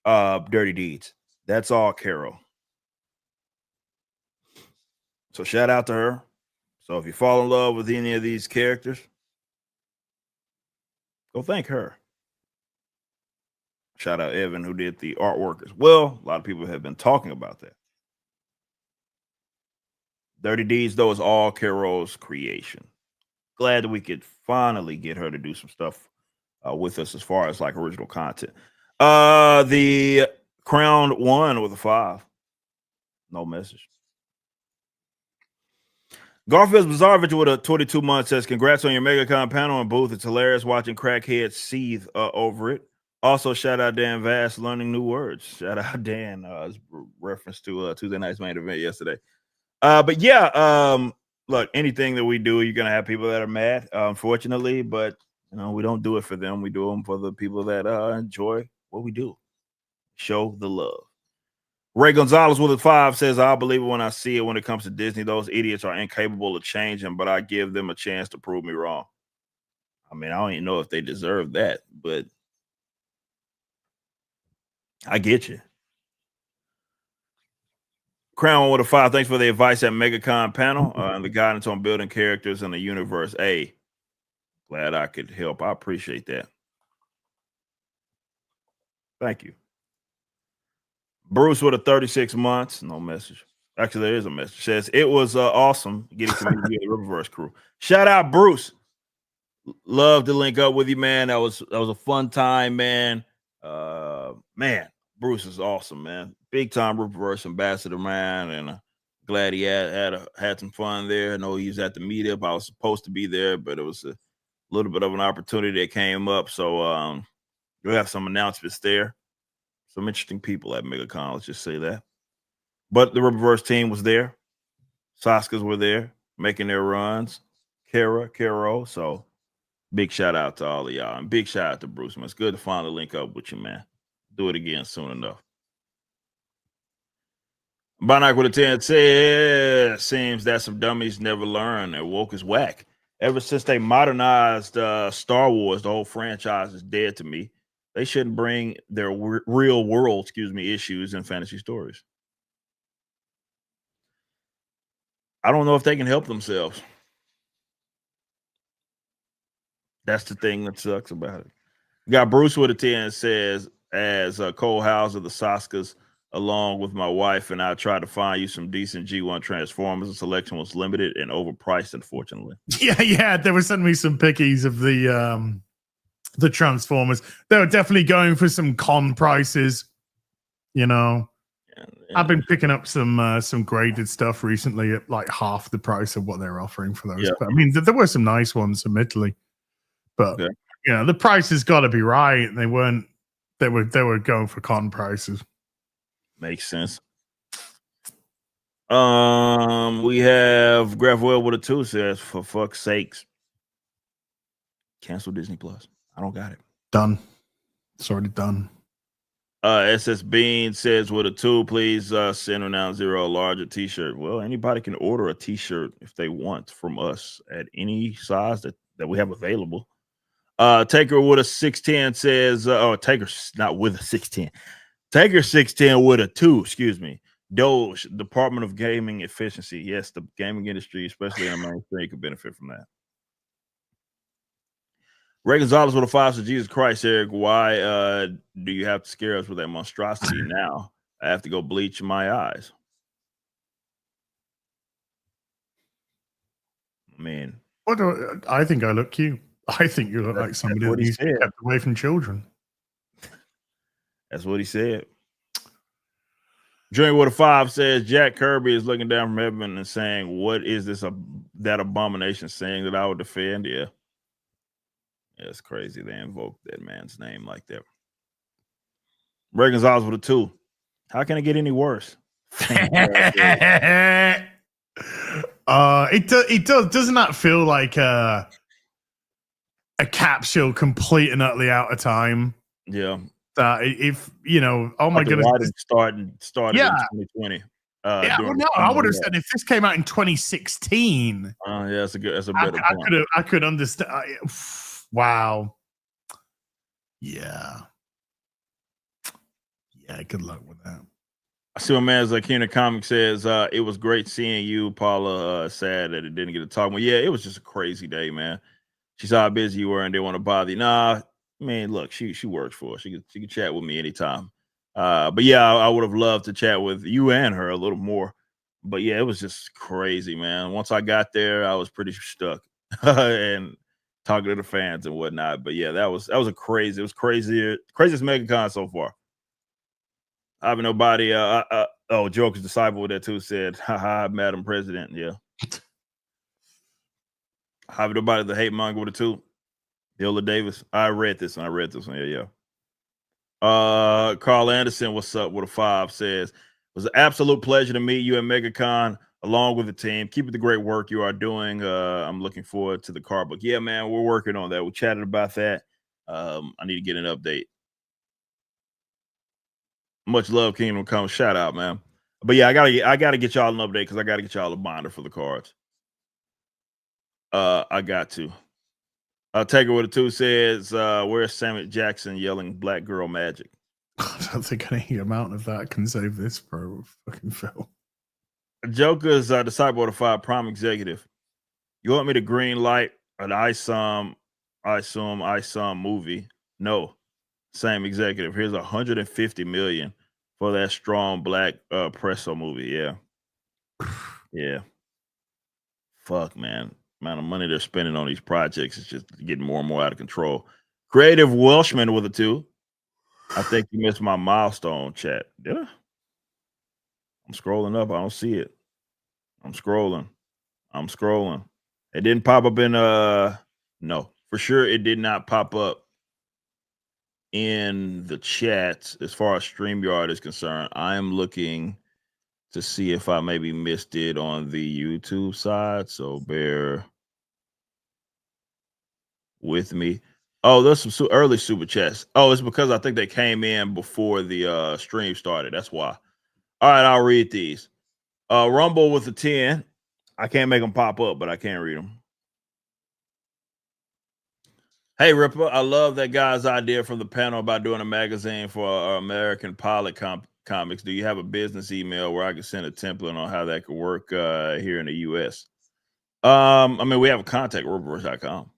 Dirty Deeds. That's all Carol. So shout out to her. So if you fall in love with any of these characters, go thank her. Shout out Evan, who did the artwork as well. A lot of people have been talking about that. Dirty Deeds, though, is all Carol's creation. Glad that we could finally get her to do some stuff with us as far as like original content. The crowned one with a 5. No message. Garfield's Bizarre Victor with a 22 months says, congrats on your MegaCon panel and booth. It's hilarious watching crackheads seethe over it. Also, shout out Dan Vass learning new words. Shout out Dan, reference to Tuesday night's main event yesterday. But yeah, look, anything that we do, you're gonna have people that are mad, unfortunately, but you know, we don't do it for them. We do them for the people that enjoy what we do. Show the love. Ray Gonzalez with a 5 says, I'll believe it when I see it. When it comes to Disney, those idiots are incapable of changing, but I give them a chance to prove me wrong. I mean, I don't even know if they deserve that, but I get you. Crown with a 5. Thanks for the advice at MegaCon panel and the guidance on building characters in the universe. Hey, glad I could help. I appreciate that. Thank you. Bruce with a 36 months. No message. Actually, there is a message. Says, it was awesome getting to meet the Rippaverse crew. Shout out, Bruce. Love to link up with you, man. That was a fun time, man. Man, Bruce is awesome, man. Big time Rippaverse ambassador, man. And glad he had some fun there. I know he was at the meetup. I was supposed to be there, but it was a little bit of an opportunity that came up. So we'll have some announcements there. Some interesting people at MegaCon, let's just say that. But the Rippaverse team was there. Saskas were there, making their runs. Caro. So big shout out to all of y'all. And big shout out to Bruce, man. It's good to finally link up with you, man. Do it again soon enough. Bonak with a 10 says, seems that some dummies never learn. They're woke as whack. Ever since they modernized Star Wars, the whole franchise is dead to me. They shouldn't bring their real world, issues in fantasy stories. I don't know if they can help themselves. That's the thing that sucks about it. We got Bruce with a 10 says, as Cole Hauser, the Saskas, along with my wife and I tried to find you some decent G1 Transformers. The selection was limited and overpriced, unfortunately. Yeah. They were sending me some pickies of the Transformers. They were definitely going for some con prices. You know, Yeah. I've been picking up some graded stuff recently at like half the price of what they're offering for those. Yeah. But I mean, there were some nice ones, admittedly, but Okay. you know, the price has got to be right. They weren't. They were going for con prices. Makes sense. We have Grafwell with a 2 says, for fuck's sakes, cancel Disney Plus. I don't got it. Done. It's already done. SS Bean says with a 2, please send Renown Zero a larger t-shirt. Well, anybody can order a t-shirt if they want from us at any size that we have available. Taker with a 610 says, Taker's not with a 610. Taker 610 with a 2, excuse me. Doge, Department of Gaming Efficiency. Yes, the gaming industry, especially in the mainstream, could benefit from that. Ray Gonzalez with a 5 says, Jesus Christ, Eric, why do you have to scare us with that monstrosity now? I have to go bleach my eyes. Man. What I think I look cute. I think you look like somebody that needs to be kept away from children. That's what he said. Drink with a 5 says, Jack Kirby is looking down from heaven and saying, what is this that abomination saying that I would defend? Yeah. Yeah, it's crazy they invoked that man's name like that. Ray Gonzalez with a 2. How can it get any worse? It doesn't that feel like a capsule complete and utterly out of time? Yeah. That if you know, oh my goodness, started yeah. in 2020. Yeah, well, no, I would have said if this came out in 2016. Yeah, that's a better point. I could understand. Wow. Yeah. Yeah, good luck with that. I see my man's like Keener Comic says, it was great seeing you, Paula. Sad that it didn't get to talk. Well, yeah, it was just a crazy day, man. She saw how busy you were and didn't want to bother you. Nah, man, look, she works for us. She could chat with me anytime. But yeah, I would have loved to chat with you and her a little more. But yeah, it was just crazy, man. Once I got there, I was pretty stuck and talking to the fans and whatnot. But yeah, that was craziest MegaCon so far. I have nobody. Joker's disciple with that too said, haha, Madam President. Yeah. I have nobody the hate monger with it too. Hilda Davis. I read this one. Yeah. Carl Anderson, what's up with a 5 says, it was an absolute pleasure to meet you at MegaCon along with the team. Keep it the great work you are doing. I'm looking forward to the card book. Yeah, man, we're working on that. We chatted about that. I need to get an update. Much love, Kingdom Come. Shout out, man. But yeah, I gotta get y'all an update because I gotta get y'all a binder for the cards. I got to. Taker with a 2 says, where's Samuel Jackson yelling black girl magic? I don't think any amount of that can save this for fucking film. Joker's disciple of the 5 prime executive. You want me to green light an ISOM movie? No. Same executive. Here's $150 million for that strong black presso movie. Yeah. Yeah. Fuck, man. Amount of money they're spending on these projects is just getting more and more out of control. Creative Welshman with a 2. I think you missed my milestone chat. Did I? I'm scrolling up. I don't see it. I'm scrolling. It didn't pop up in no, for sure it did not pop up in the chat as far as StreamYard is concerned. I am looking to see if I maybe missed it on the YouTube side. So bear with me. Oh, there's some early super chats. Oh, it's because I think they came in before the stream started. That's why. All right, I'll read these. Rumble with a 10. I can't make them pop up, but I can read them. Hey, Ripper, I love that guy's idea from the panel about doing a magazine for American pilot comics. Do you have a business email where I can send a template on how that could work here in the U.S.? I mean, we have a contact, ripperverse.com.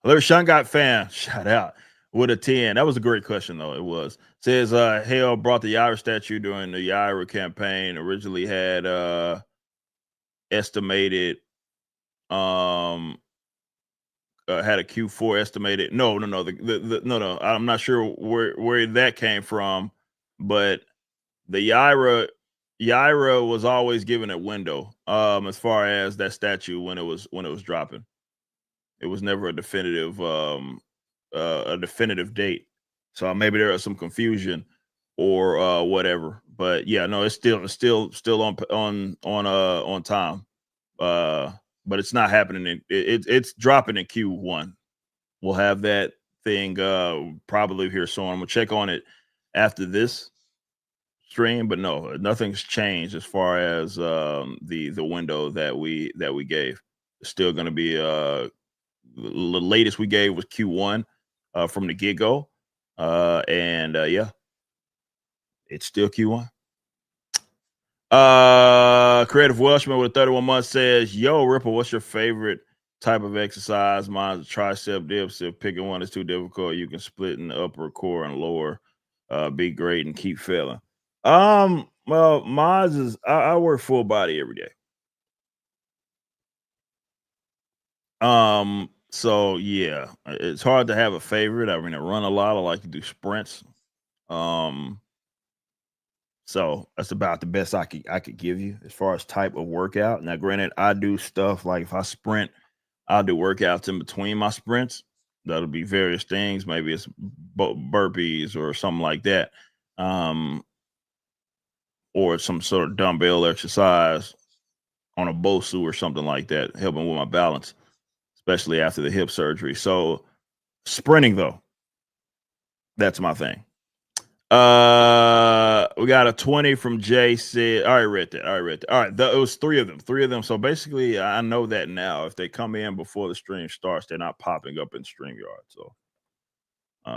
Larry Shungot fan, shout out with a 10. That was a great question, though. It was. Says, Hale brought the Yaira statue during the Yaira campaign. Originally had estimated had a Q4 estimated. No. No. I'm not sure where that came from, but the Yaira was always given a window as far as that statue when it was dropping. It was never a definitive date. So maybe there was some confusion or whatever. But yeah, no, it's still on time. But it's not happening. It's dropping in Q1. We'll have that thing probably here soon. I'm gonna check on it after this stream, but no, nothing's changed as far as the window that we gave. It's still gonna be the latest we gave was Q1 from the get-go. And yeah, it's still Q1. Creative Welshman with 31 months says, yo, Ripple, what's your favorite type of exercise? Mine's a tricep dips. If picking one is too difficult, you can split in the upper core and lower. Be great and keep failing. Well, mine's is I work full body every day. So yeah, it's hard to have a favorite. I mean, I run a lot. I like to do sprints. So that's about the best I could give you as far as type of workout. Now, granted, I do stuff like if I sprint, I'll do workouts in between my sprints. That'll be various things. Maybe it's burpees or something like that. Or some sort of dumbbell exercise on a BOSU or something like that, helping with my balance, especially after the hip surgery. So sprinting though, that's my thing. We got a 20 from Jay said, I already read that. All right. It was three of them. So basically I know that now if they come in before the stream starts, they're not popping up in StreamYard. So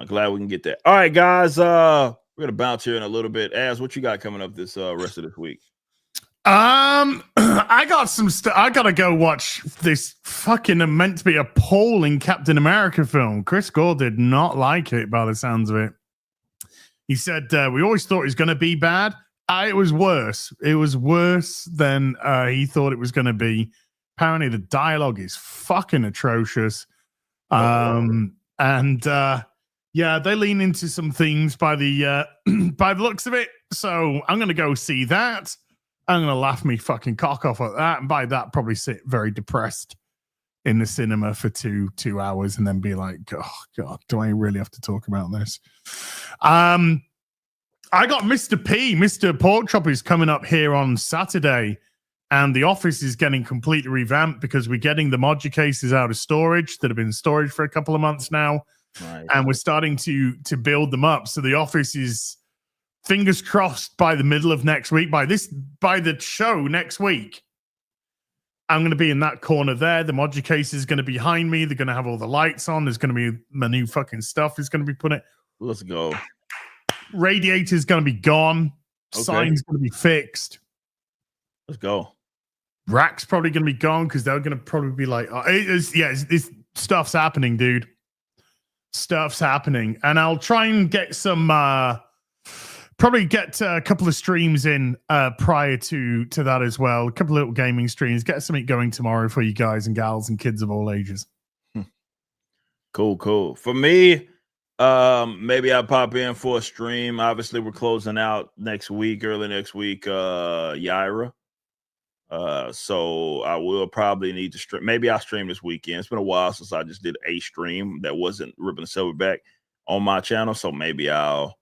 glad we can get that. All right, guys. We're gonna bounce here in a little bit. Az, what you got coming up this rest of this week? I got some stuff. I gotta go watch this fucking meant to be appalling Captain America film. Chris Gore did not like it by the sounds of it. He said, we always thought it was going to be bad. It was worse. It was worse than he thought it was going to be. Apparently, the dialogue is fucking atrocious. Yeah, they lean into some themes by the by the looks of it. So I'm going to go see that. I'm going to laugh me fucking cock off at that. And by that, probably sit very depressed in the cinema for two hours and then be like, oh God, do I really have to talk about this? I got Mr. Pork Chop is coming up here on Saturday, and the office is getting completely revamped because we're getting the module cases out of storage that have been in storage for a couple of months now. Nice. And we're starting to build them up. So the office is, fingers crossed, by the middle of next week, by the show next week, I'm going to be in that corner there. The module case is going to be behind me. They're going to have all the lights on. There's going to be my new fucking stuff is going to be put in. Let's go. Radiator's going to be gone. Okay. Sign's going to be fixed. Let's go. Rack's probably going to be gone because they're going to probably be like, this stuff's happening, dude. Stuff's happening. And I'll try and get some, probably get a couple of streams in prior to that as well. A couple of little gaming streams. Get something going tomorrow for you guys and gals and kids of all ages. Cool. For me, maybe I'll pop in for a stream. Obviously, we're closing out early next week, Yaira. So I will probably need to stream. Maybe I'll stream this weekend. It's been a while since I just did a stream that wasn't ripping the Silverback on my channel. So maybe I'll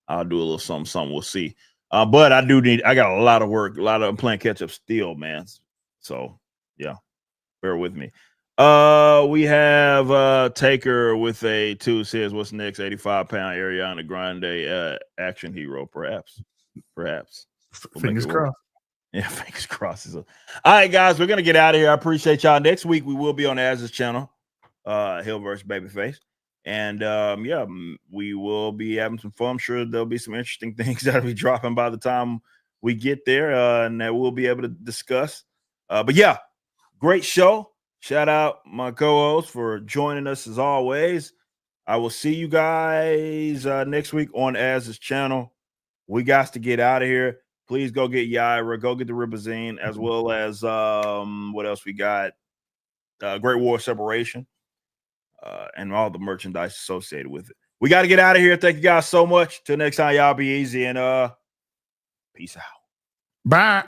do a little something. We'll see. But I got a lot of work, I'm playing catch up still, man. So yeah, bear with me. We have Taker with a 2 says, what's next? 85-pound Ariana Grande action hero, perhaps. Fingers crossed. Yeah, fingers crossed. All right, guys, we're gonna get out of here. I appreciate y'all. Next week we will be on Az's channel, Hill versus Babyface. And we will be having some fun. I'm sure there'll be some interesting things that'll be dropping by the time we get there, and that we'll be able to discuss. But yeah, great show. Shout out my co-host for joining us as always. I will see you guys next week on Az's channel. We got to get out of here. Please go get Yaira, go get the RippaZine, as well as what else we got? Great War Separation. and all the merchandise associated with it. We got to get out of here. Thank you guys so much. Till next time, y'all be easy and peace out. Bye.